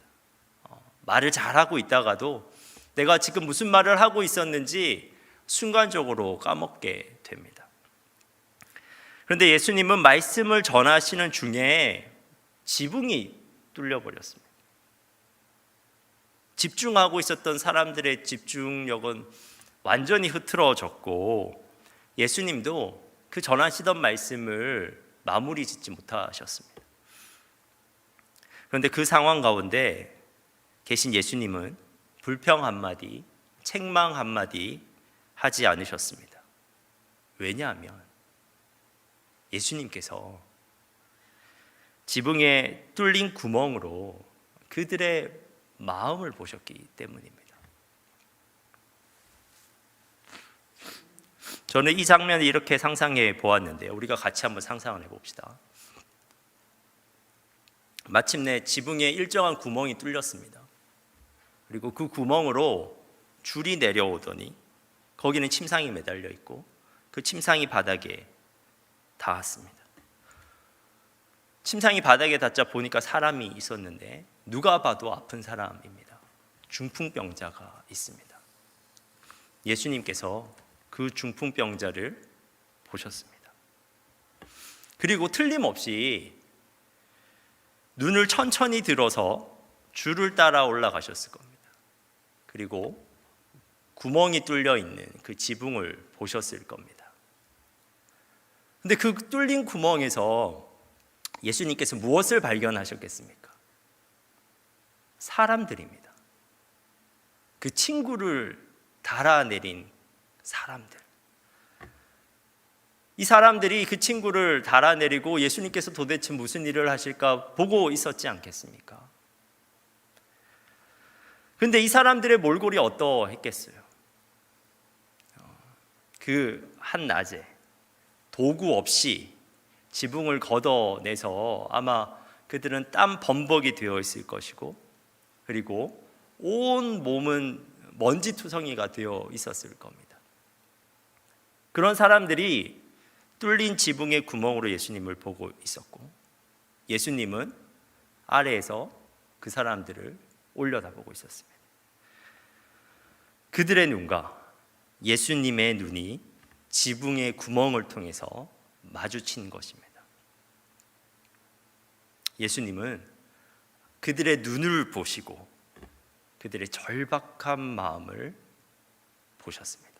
말을 잘하고 있다가도 내가 지금 무슨 말을 하고 있었는지 순간적으로 까먹게 됩니다. 그런데 예수님은 말씀을 전하시는 중에 지붕이 뚫려버렸습니다. 집중하고 있었던 사람들의 집중력은 완전히 흐트러졌고 예수님도 그 전하시던 말씀을 마무리 짓지 못하셨습니다. 그런데 그 상황 가운데 계신 예수님은 불평 한마디, 책망 한마디 하지 않으셨습니다. 왜냐하면 예수님께서 지붕에 뚫린 구멍으로 그들의 마음을 보셨기 때문입니다. 저는 이 장면을 이렇게 상상해 보았는데요. 우리가 같이 한번 상상을 해봅시다. 마침내 지붕에 일정한 구멍이 뚫렸습니다. 그리고 그 구멍으로 줄이 내려오더니 거기는 침상이 매달려 있고 그 침상이 바닥에 닿았습니다. 침상이 바닥에 닿자 보니까 사람이 있었는데 누가 봐도 아픈 사람입니다. 중풍병자가 있습니다. 예수님께서 그 중풍병자를 보셨습니다. 그리고 틀림없이 눈을 천천히 들어서 줄을 따라 올라가셨을 겁니다. 그리고 구멍이 뚫려 있는 그 지붕을 보셨을 겁니다. 근데 그 뚫린 구멍에서 예수님께서 무엇을 발견하셨겠습니까? 사람들입니다. 그 친구를 달아내린 사람들. 이 사람들이 그 친구를 달아내리고 예수님께서 도대체 무슨 일을 하실까 보고 있었지 않겠습니까? 그런데 이 사람들의 몰골이 어떠했겠어요? 그 한낮에 도구 없이 지붕을 걷어내서 아마 그들은 땀 범벅이 되어 있을 것이고, 그리고 온 몸은 먼지투성이가 되어 있었을 겁니다. 그런 사람들이 뚫린 지붕의 구멍으로 예수님을 보고 있었고, 예수님은 아래에서 그 사람들을 올려다보고 있었습니다. 그들의 눈과 예수님의 눈이 지붕의 구멍을 통해서 마주친 것입니다. 예수님은 그들의 눈을 보시고 그들의 절박한 마음을 보셨습니다.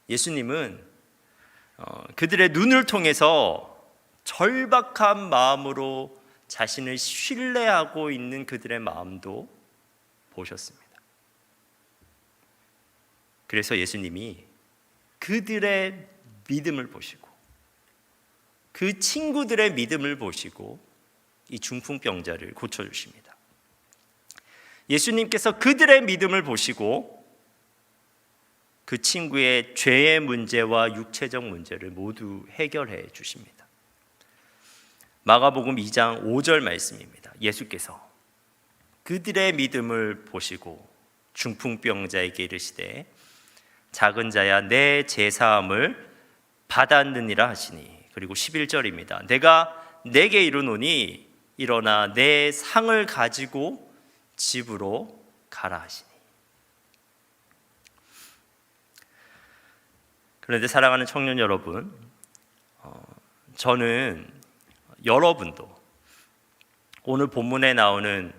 예수님은 그들의 눈을 통해서 절박한 마음으로 자신을 신뢰하고 있는 그들의 마음도 보셨습니다. 그래서 예수님이 그들의 믿음을 보시고 그 친구들의 믿음을 보시고 이 중풍병자를 고쳐주십니다. 예수님께서 그들의 믿음을 보시고 그 친구의 죄의 문제와 육체적 문제를 모두 해결해 주십니다. 마가복음 2장 5절 말씀입니다. 예수께서 그들의 믿음을 보시고 중풍병자에게 이르시되 작은 자야 내 제사함을 받았느니라 하시니, 그리고 11절입니다. 내가 내게 이르노니 일어나 내 상을 가지고 집으로 가라 하시니. 그런데 사랑하는 청년 여러분, 저는 여러분도 오늘 본문에 나오는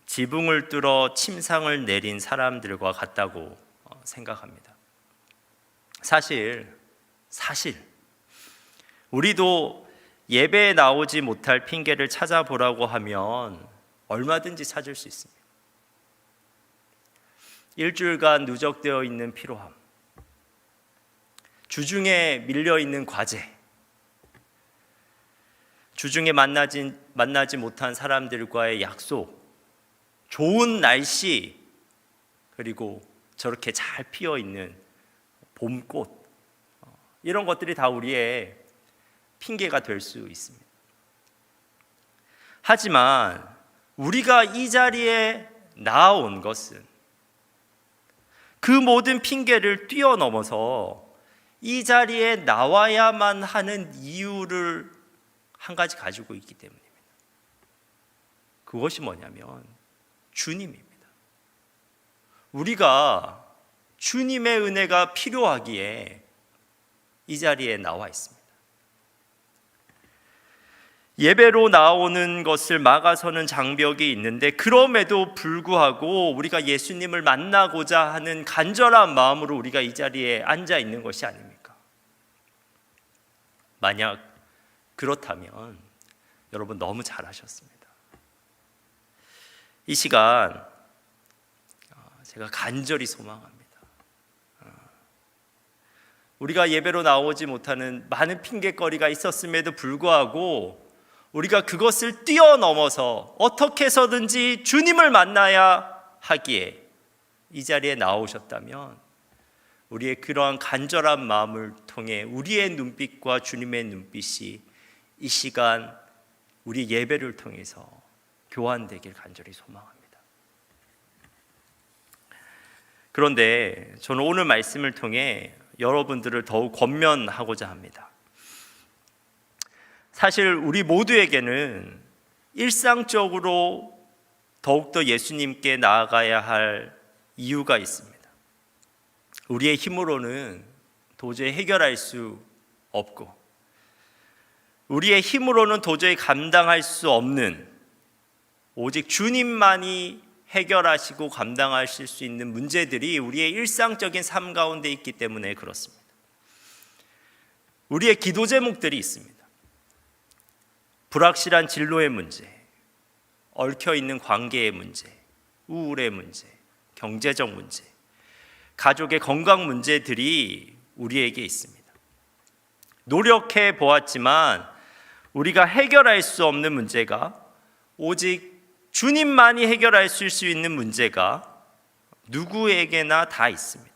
지붕을 뚫어 침상을 내린 사람들과 같다고 생각합니다. 사실 우리도 예배에 나오지 못할 핑계를 찾아보라고 하면 얼마든지 찾을 수 있습니다. 일주일간 누적되어 있는 피로함, 주중에 밀려있는 과제, 주중에 만나지 못한 사람들과의 약속, 좋은 날씨, 그리고 저렇게 잘 피어있는 봄꽃, 이런 것들이 다 우리의 핑계가 될 수 있습니다. 하지만 우리가 이 자리에 나온 것은 그 모든 핑계를 뛰어넘어서 이 자리에 나와야만 하는 이유를 한 가지 가지고 있기 때문입니다. 그것이 뭐냐면 주님입니다. 우리가 주님의 은혜가 필요하기에 이 자리에 나와 있습니다. 예배로 나오는 것을 막아서는 장벽이 있는데, 그럼에도 불구하고 우리가 예수님을 만나고자 하는 간절한 마음으로 우리가 이 자리에 앉아 있는 것이 아닙니까? 만약 그렇다면 여러분 너무 잘하셨습니다. 이 시간 제가 간절히 소망합니다. 우리가 예배로 나오지 못하는 많은 핑계거리가 있었음에도 불구하고 우리가 그것을 뛰어넘어서 어떻게 해서든지 주님을 만나야 하기에 이 자리에 나오셨다면, 우리의 그러한 간절한 마음을 통해 우리의 눈빛과 주님의 눈빛이 이 시간 우리 예배를 통해서 교환되길 간절히 소망합니다. 그런데 저는 오늘 말씀을 통해 여러분들을 더욱 권면하고자 합니다. 사실 우리 모두에게는 일상적으로 더욱더 예수님께 나아가야 할 이유가 있습니다. 우리의 힘으로는 도저히 해결할 수 없고, 우리의 힘으로는 도저히 감당할 수 없는, 오직 주님만이 해결하시고 감당하실 수 있는 문제들이 우리의 일상적인 삶 가운데 있기 때문에 그렇습니다. 우리의 기도 제목들이 있습니다. 불확실한 진로의 문제, 얽혀있는 관계의 문제, 우울의 문제, 경제적 문제, 가족의 건강 문제들이 우리에게 있습니다. 노력해 보았지만 우리가 해결할 수 없는 문제가, 오직 주님만이 해결하실 수 있는 문제가 누구에게나 다 있습니다.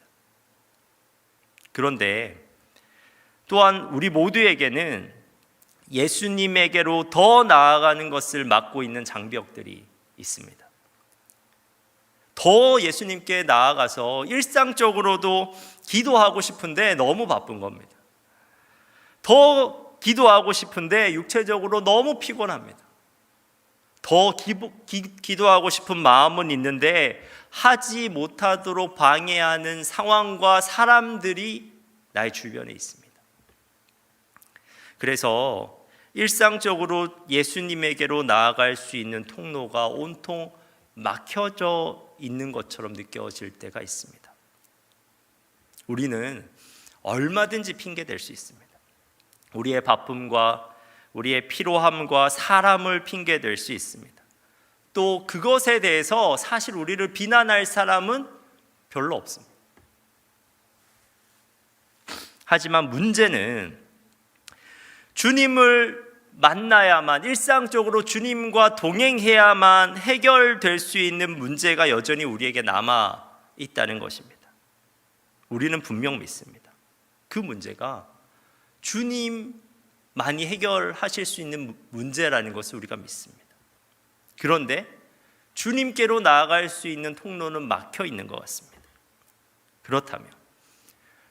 그런데 또한 우리 모두에게는 예수님에게로 더 나아가는 것을 막고 있는 장벽들이 있습니다. 더 예수님께 나아가서 일상적으로도 기도하고 싶은데 너무 바쁜 겁니다. 더 기도하고 싶은데 육체적으로 너무 피곤합니다. 더 기도하고 싶은 마음은 있는데 하지 못하도록 방해하는 상황과 사람들이 나의 주변에 있습니다. 그래서 일상적으로 예수님에게로 나아갈 수 있는 통로가 온통 막혀져 있는 것처럼 느껴질 때가 있습니다. 우리는 얼마든지 핑계 댈 수 있습니다. 우리의 바쁨과 우리의 피로함과 사람을 핑계 댈 수 있습니다. 또 그것에 대해서 사실 우리를 비난할 사람은 별로 없습니다. 하지만 문제는 주님을 만나야만, 일상적으로 주님과 동행해야만 해결될 수 있는 문제가 여전히 우리에게 남아 있다는 것입니다. 우리는 분명 믿습니다. 그 문제가 주님만이 해결하실 수 있는 문제라는 것을 우리가 믿습니다. 그런데 주님께로 나아갈 수 있는 통로는 막혀 있는 것 같습니다. 그렇다면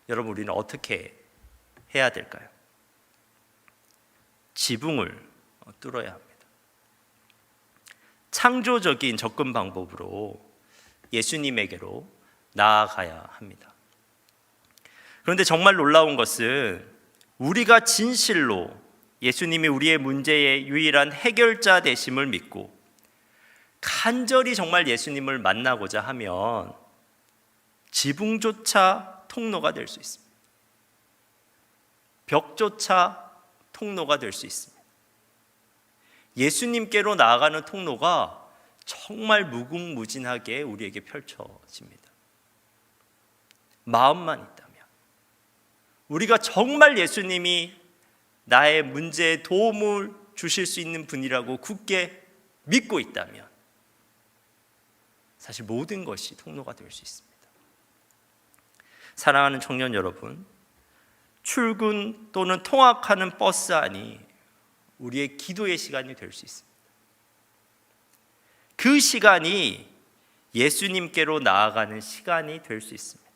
여러분, 우리는 어떻게 해야 될까요? 지붕을 뚫어야 합니다. 창조적인 접근 방법으로 예수님에게로 나아가야 합니다. 그런데 정말 놀라운 것은 우리가 진실로 예수님이 우리의 문제의 유일한 해결자 되심을 믿고 간절히 정말 예수님을 만나고자 하면 지붕조차 통로가 될 수 있습니다. 벽조차 통로가 될 수 있습니다. 예수님께로 나아가는 통로가 정말 무궁무진하게 우리에게 펼쳐집니다. 마음만 있다면, 우리가 정말 예수님이 나의 문제에 도움을 주실 수 있는 분이라고 굳게 믿고 있다면 사실 모든 것이 통로가 될 수 있습니다. 사랑하는 청년 여러분, 출근 또는 통학하는 버스 안이 우리의 기도의 시간이 될 수 있습니다. 그 시간이 예수님께로 나아가는 시간이 될 수 있습니다.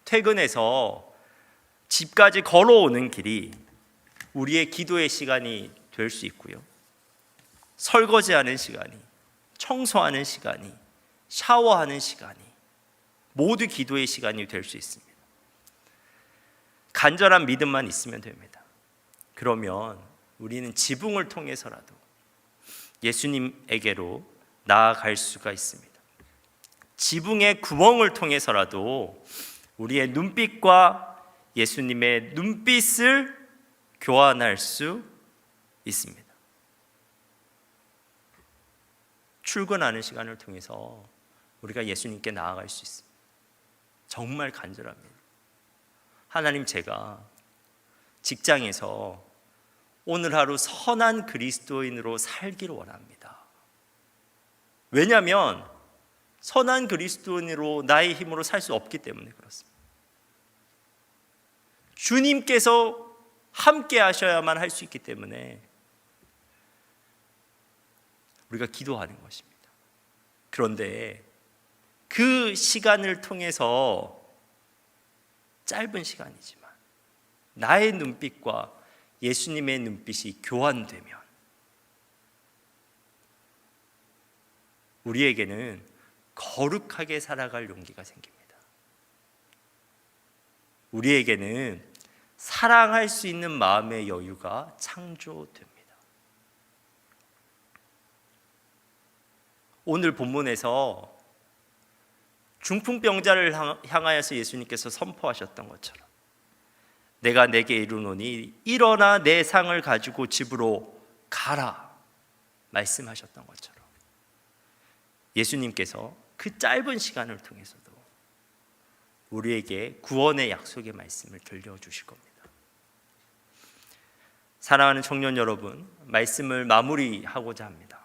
퇴근해서 집까지 걸어오는 길이 우리의 기도의 시간이 될 수 있고요. 설거지하는 시간이, 청소하는 시간이, 샤워하는 시간이 모두 기도의 시간이 될 수 있습니다. 간절한 믿음만 있으면 됩니다. 그러면 우리는 지붕을 통해서라도 예수님에게로 나아갈 수가 있습니다. 지붕의 구멍을 통해서라도 우리의 눈빛과 예수님의 눈빛을 교환할 수 있습니다. 출근하는 시간을 통해서 우리가 예수님께 나아갈 수 있습니다. 정말 간절합니다. 하나님, 제가 직장에서 오늘 하루 선한 그리스도인으로 살기를 원합니다. 왜냐하면 선한 그리스도인으로 나의 힘으로 살 수 없기 때문에 그렇습니다. 주님께서 함께 하셔야만 할 수 있기 때문에 우리가 기도하는 것입니다. 그런데 그 시간을 통해서 짧은 시간이지만 나의 눈빛과 예수님의 눈빛이 교환되면 우리에게는 거룩하게 살아갈 용기가 생깁니다. 우리에게는 사랑할 수 있는 마음의 여유가 창조됩니다. 오늘 본문에서 중풍병자를 향하여서 예수님께서 선포하셨던 것처럼 내가 내게 이르노니 일어나 내 상을 가지고 집으로 가라 말씀하셨던 것처럼 예수님께서 그 짧은 시간을 통해서도 우리에게 구원의 약속의 말씀을 들려주실 겁니다. 사랑하는 청년 여러분, 말씀을 마무리하고자 합니다.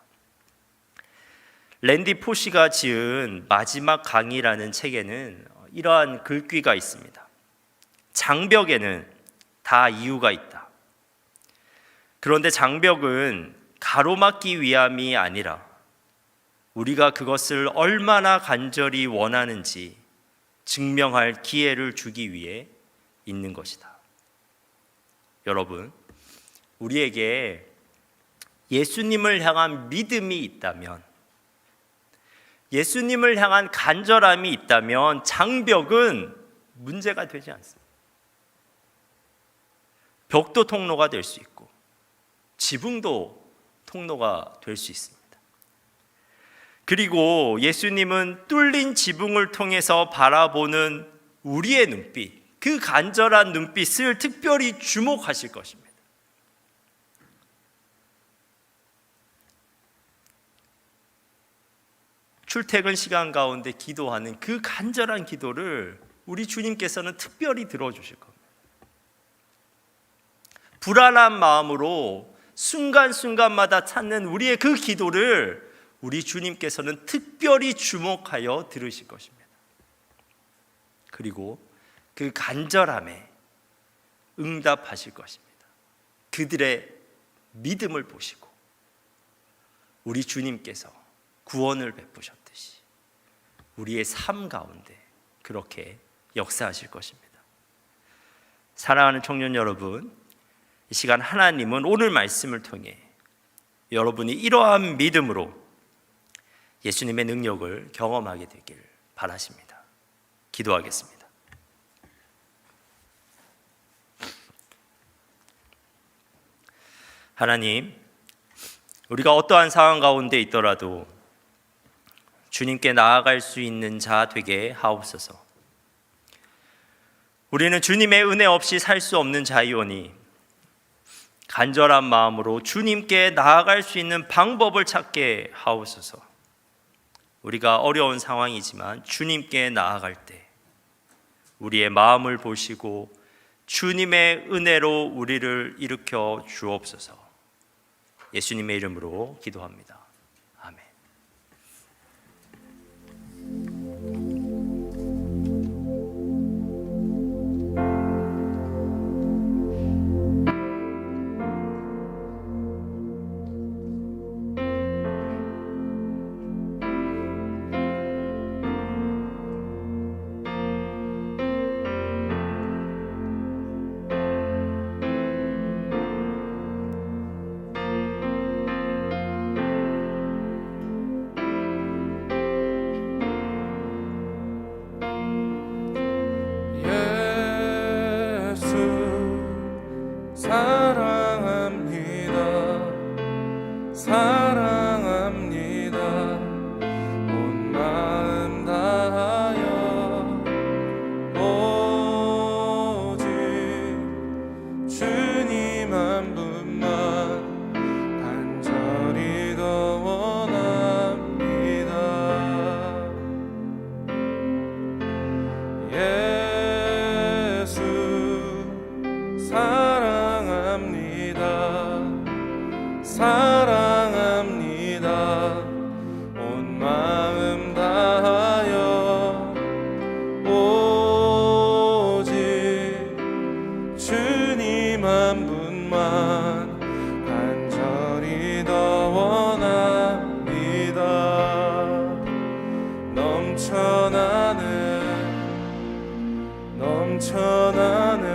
랜디 포시가 지은 마지막 강의라는 책에는 이러한 글귀가 있습니다. 장벽에는 다 이유가 있다. 그런데 장벽은 가로막기 위함이 아니라 우리가 그것을 얼마나 간절히 원하는지 증명할 기회를 주기 위해 있는 것이다. 여러분, 우리에게 예수님을 향한 믿음이 있다면, 예수님을 향한 간절함이 있다면 장벽은 문제가 되지 않습니다. 벽도 통로가 될 수 있고 지붕도 통로가 될 수 있습니다. 그리고 예수님은 뚫린 지붕을 통해서 바라보는 우리의 눈빛, 그 간절한 눈빛을 특별히 주목하실 것입니다. 출퇴근 시간 가운데 기도하는 그 간절한 기도를 우리 주님께서는 특별히 들어주실 겁니다. 불안한 마음으로 순간순간마다 찾는 우리의 그 기도를 우리 주님께서는 특별히 주목하여 들으실 것입니다. 그리고 그 간절함에 응답하실 것입니다. 그들의 믿음을 보시고 우리 주님께서 구원을 베푸셨듯이 우리의 삶 가운데 그렇게 역사하실 것입니다. 사랑하는 청년 여러분, 이 시간 하나님은 오늘 말씀을 통해 여러분이 이러한 믿음으로 예수님의 능력을 경험하게 되길 바라십니다. 기도하겠습니다. 하나님, 우리가 어떠한 상황 가운데 있더라도 주님께 나아갈 수 있는 자 되게 하옵소서. 우리는 주님의 은혜 없이 살 수 없는 자이오니 간절한 마음으로 주님께 나아갈 수 있는 방법을 찾게 하옵소서. 우리가 어려운 상황이지만 주님께 나아갈 때 우리의 마음을 보시고 주님의 은혜로 우리를 일으켜 주옵소서. 예수님의 이름으로 기도합니다. 아멘. 넘쳐나는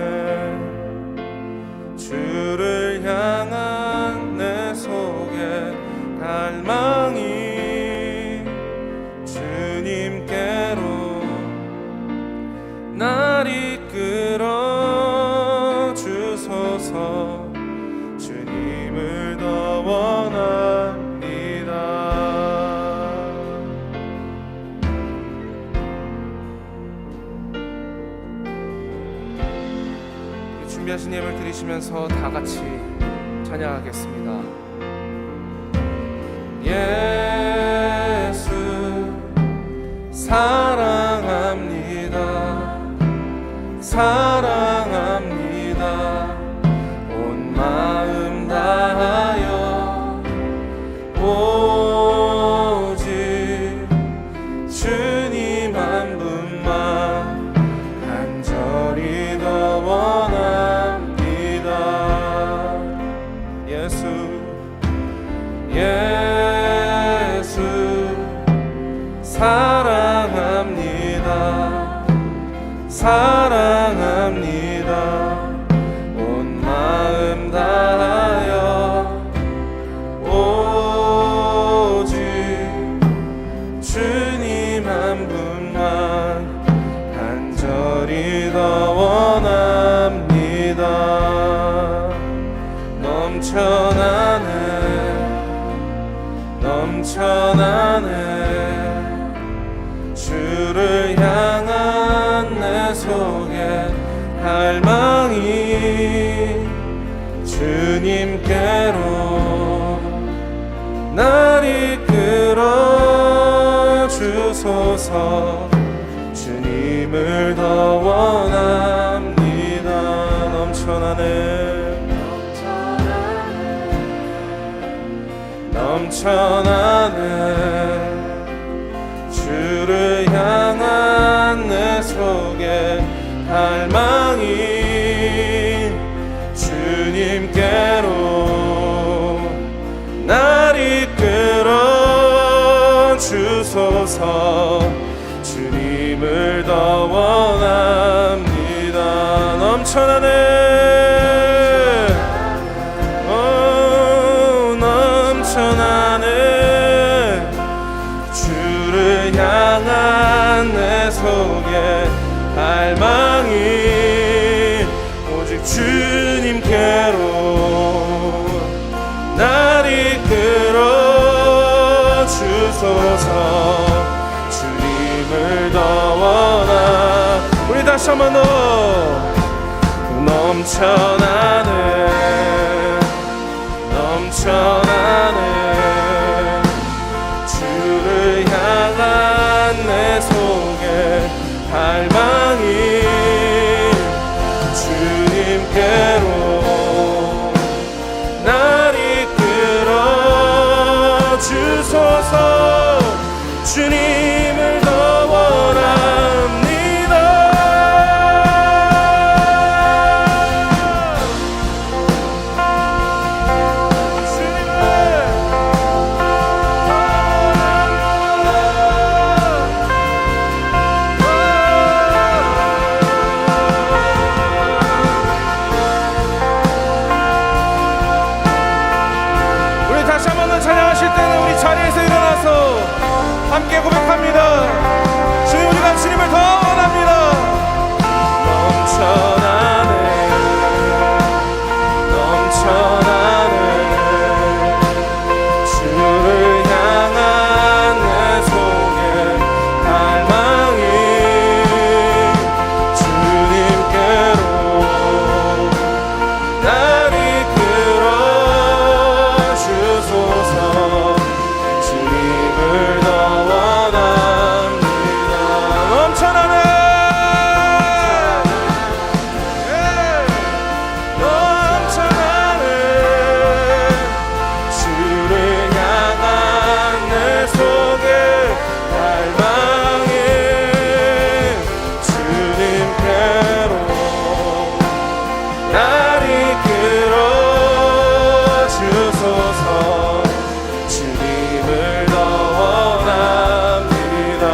주를 향한 내 속에 갈망이 주님께로 날 이끌어 준비하신 예물 드리시면서 다 같이 찬양하겠습니다. 예수 사랑합니다. 사랑합니다. 온 마음 다하여 오직 주님 한 분만 간절히 더 원합니다. 예수 사랑합니다. 사랑합니다. 온 마음 다하여 오직 주님 한 분만 간절히 더 원합니다. 넘쳐나네 주를 향한 내 속에 갈망이 주님께로 날 이끌어 주소서. 주님을 더 원합니다. 넘쳐나네 주를 향한 내 속에 갈망이 주님께로 날 이끌어 주소서. 주님을 더 원합니다. 넘쳐나네 주를 향한 내 속에 갈망이 오직 주님께로 날 이끌어 주소서. 주님을 더 원하. 우리 다시 한번 더 넘쳐나네 주를 향한 내 속에 갈망이 주님께로 날 이끌어 주소서. 주님을 더 원합니다. 우리 다시 한번 찬양하실 때는 우리 자리에서 일어나서 함께 고백합니다. 주님, 우리가 주님을 더 원합니다. 넘쳐나네 주를 향한 내 속에 갈망이 주님께로 날 이끌어 주소서. 주님을 더 원합니다. 넘쳐나네 주를 향한 내 속에 갈망이 주님께로 날 이끌어 주소서. 주님을 더 원합니다.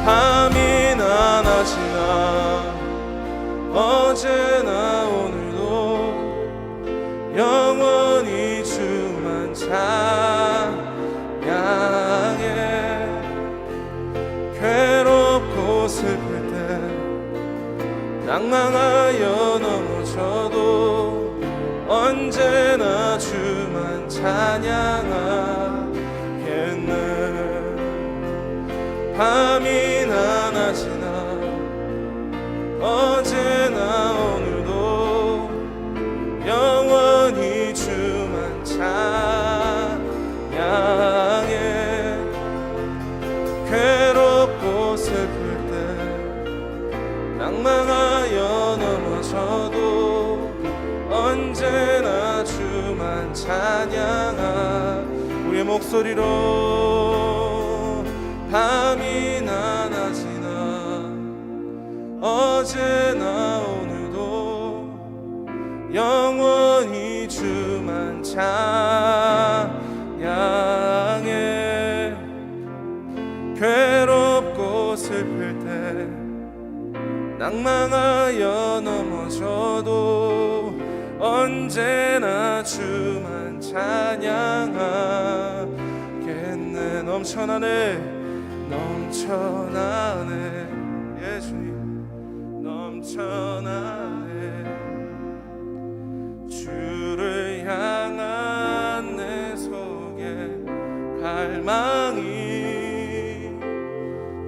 밤이나 낮이나 어제나 오늘도 영원히 주만 찬양해. 괴롭고 슬플 때 낭망하여 넘어져도 언제나 주만 찬양하겠네. 밤이나 낮이나 어제나 목소리로 밤이나 낮이나 어제나 오늘도 영원히 주만 찬양해. 괴롭고 슬플 때 낭망하여 넘어져도 언제나 주만 찬양하겠네. 넘쳐나네 넘쳐나네 예 주님 넘쳐나네. 주를 향한 내 속에 갈망이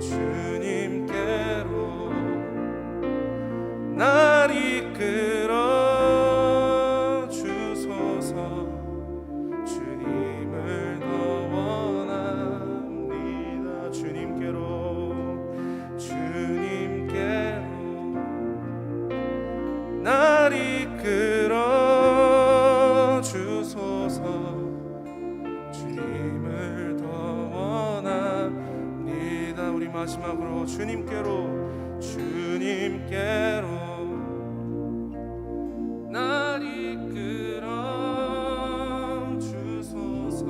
주님께로 날 이끌어 주소서. 주님을 더 원합니다. 주님께로 날 이끌어 주소서. 주님을 더 원합니다. 우리 마지막으로 주님께로 날 이끌어 주소서.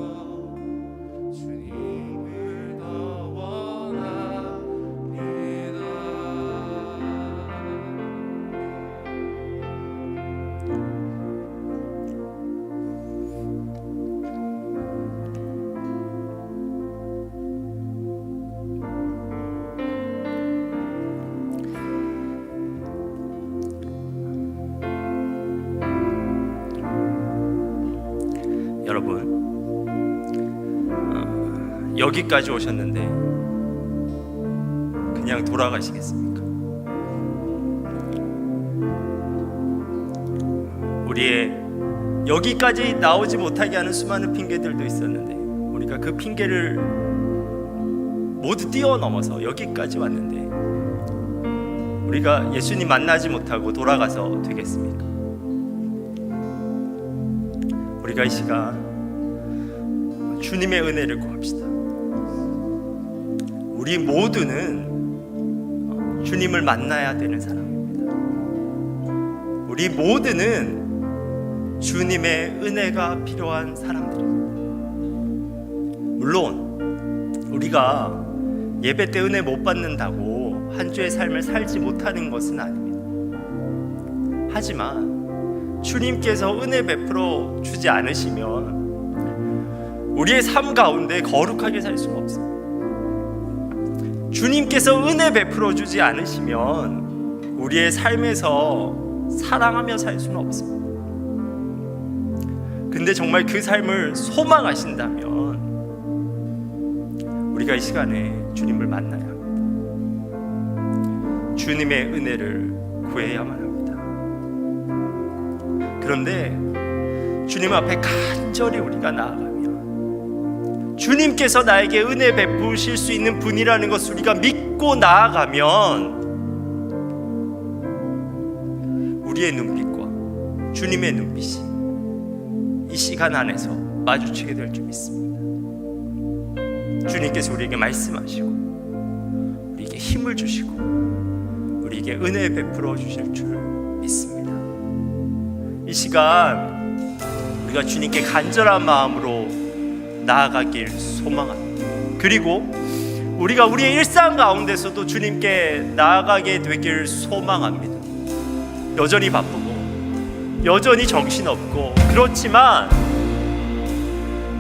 주님을 더 원합니다. 여러분, 여기까지 오셨는데 그냥 돌아가시겠습니까? 우리의 여기까지 나오지 못하게 하는 수많은 핑계들도 있었는데 우리가 그 핑계를 모두 뛰어넘어서 여기까지 왔는데 우리가 예수님 만나지 못하고 돌아가서 되겠습니까? 우리가 이 시간 주님의 은혜를 구합시다. 우리 모두는 주님을 만나야 되는 사람입니다. 우리 모두는 주님의 은혜가 필요한 사람들입니다. 물론 우리가 예배 때 은혜 못 받는다고 한 주의 삶을 살지 못하는 것은 아닙니다. 하지만 주님께서 은혜 베풀어 주지 않으시면 우리의 삶 가운데 거룩하게 살 수가 없습니다. 주님께서 은혜 베풀어 주지 않으시면 우리의 삶에서 사랑하며 살 수는 없습니다. 근데 정말 그 삶을 소망하신다면 우리가 이 시간에 주님을 만나야 합니다. 주님의 은혜를 구해야만 합니다. 그런데 주님 앞에 간절히 우리가 나아가면 주님께서 나에게 은혜 베푸실 수 있는 분이라는 것을 우리가 믿고 나아가면 우리의 눈빛과 주님의 눈빛이 이 시간 안에서 마주치게 될 줄 믿습니다. 주님께서 우리에게 말씀하시고 우리에게 힘을 주시고 우리에게 은혜 베풀어 주실 줄 믿습니다. 이 시간 우리가 주님께 간절한 마음으로 나아가길 소망합니다. 그리고 우리가 우리의 일상 가운데서도 주님께 나아가게 되길 소망합니다. 여전히 바쁘고 여전히 정신없고 그렇지만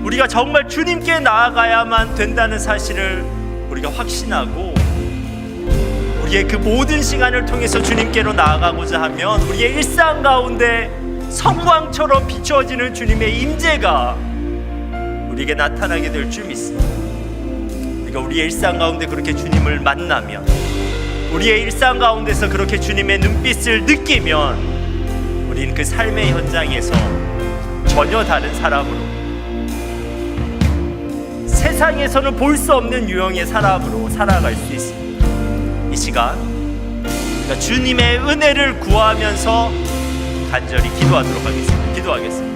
우리가 정말 주님께 나아가야만 된다는 사실을 우리가 확신하고 우리의 그 모든 시간을 통해서 주님께로 나아가고자 하면 우리의 일상 가운데 성광처럼 비추어지는 주님의 임재가 우리에게 나타나게 될 줄 믿습니다. 우리가 우리의 일상 가운데 그렇게 주님을 만나면 우리의 일상 가운데서 그렇게 주님의 눈빛을 느끼면 우리는 그 삶의 현장에서 전혀 다른 사람으로 세상에서는 볼 수 없는 유형의 사람으로 살아갈 수 있습니다. 이 시간 우리가 주님의 은혜를 구하면서 간절히 기도하도록 하겠습니다. 기도하겠습니다.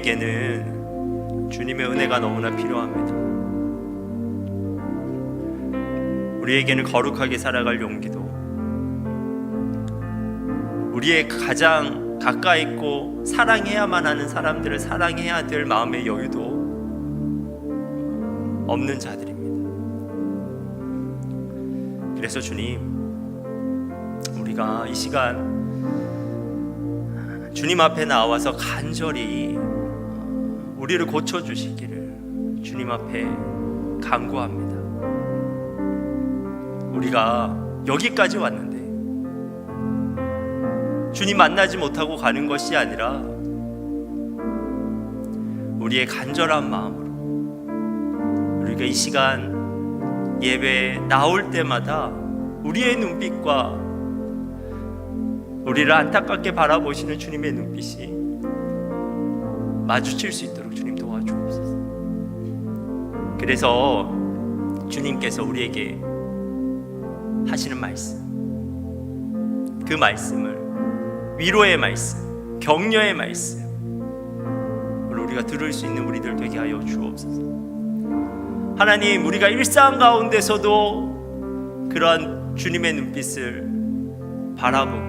우리에게는 주님의 은혜가 너무나 필요합니다. 우리에게는 거룩하게 살아갈 용기도, 우리의 가장 가까이 있고 사랑해야만 하는 사람들을 사랑해야 될 마음의 여유도 없는 자들입니다. 그래서 주님, 우리가 이 시간 주님 앞에 나와서 간절히 우리를 고쳐주시기를 주님 앞에 간구합니다. 우리가 여기까지 왔는데 주님 만나지 못하고 가는 것이 아니라 우리의 간절한 마음으로 우리가 이 시간 예배에 나올 때마다 우리의 눈빛과 우리를 안타깝게 바라보시는 주님의 눈빛이 마주칠 수 있도록 주님 도와주옵소서. 그래서 주님께서 우리에게 하시는 말씀, 그 말씀을 위로의 말씀, 격려의 말씀, 우리가 들을 수 있는 우리들 되게 하여 주옵소서. 하나님, 우리가 일상 가운데서도 그러한 주님의 눈빛을 바라보고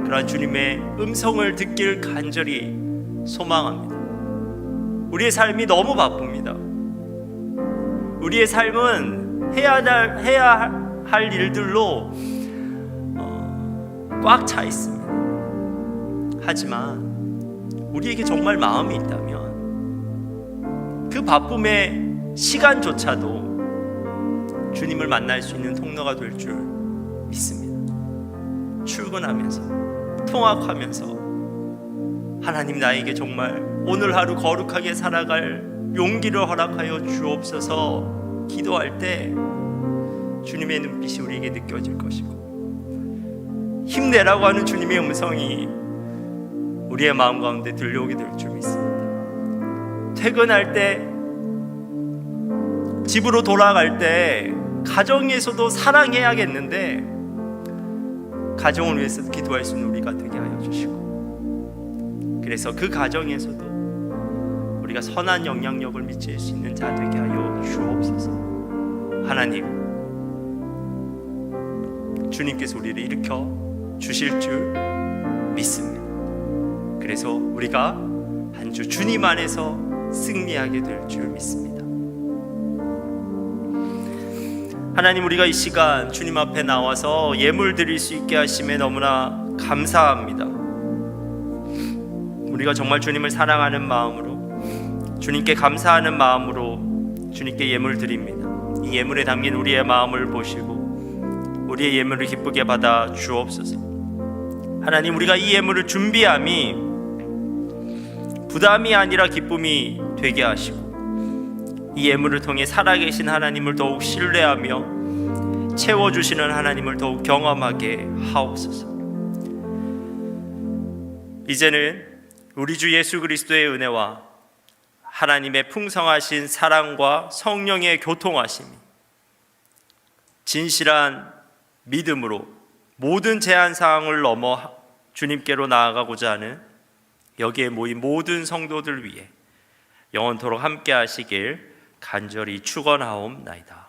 그러한 주님의 음성을 듣길 간절히 소망합니다. 우리의 삶이 너무 바쁩니다. 우리의 삶은 해야 할 일들로 꽉 차 있습니다. 하지만 우리에게 정말 마음이 있다면 그 바쁨의 시간조차도 주님을 만날 수 있는 통로가 될 줄 믿습니다. 출근하면서, 통학하면서 하나님, 나에게 정말 오늘 하루 거룩하게 살아갈 용기를 허락하여 주옵소서 기도할 때 주님의 눈빛이 우리에게 느껴질 것이고, 힘내라고 하는 주님의 음성이 우리의 마음 가운데 들려오게 될 줄 믿습니다. 퇴근할 때, 집으로 돌아갈 때 가정에서도 사랑해야겠는데 가정을 위해서 기도할 수 있는 우리가 되게 하여 주시고, 그래서 그 가정에서도 우리가 선한 영향력을 미칠 수 있는 자 되게 하여 주옵소서. 하나님, 주님께서 우리를 일으켜 주실 줄 믿습니다. 그래서 우리가 한 주 주님 안에서 승리하게 될 줄 믿습니다. 하나님, 우리가 이 시간 주님 앞에 나와서 예물 드릴 수 있게 하심에 너무나 감사합니다. 우리가 정말 주님을 사랑하는 마음으로, 주님께 감사하는 마음으로 주님께 예물 드립니다. 이 예물에 담긴 우리의 마음을 보시고 우리의 예물을 기쁘게 받아 주옵소서. 하나님, 우리가 이 예물을 준비함이 부담이 아니라 기쁨이 되게 하시고, 이 예물을 통해 살아계신 하나님을 더욱 신뢰하며 채워주시는 하나님을 더욱 경험하게 하옵소서. 이제는 우리 주 예수 그리스도의 은혜와 하나님의 풍성하신 사랑과 성령의 교통하심이 진실한 믿음으로 모든 제한 사항을 넘어 주님께로 나아가고자 하는 여기에 모인 모든 성도들 위해 영원토록 함께 하시길 간절히 축원하옵나이다.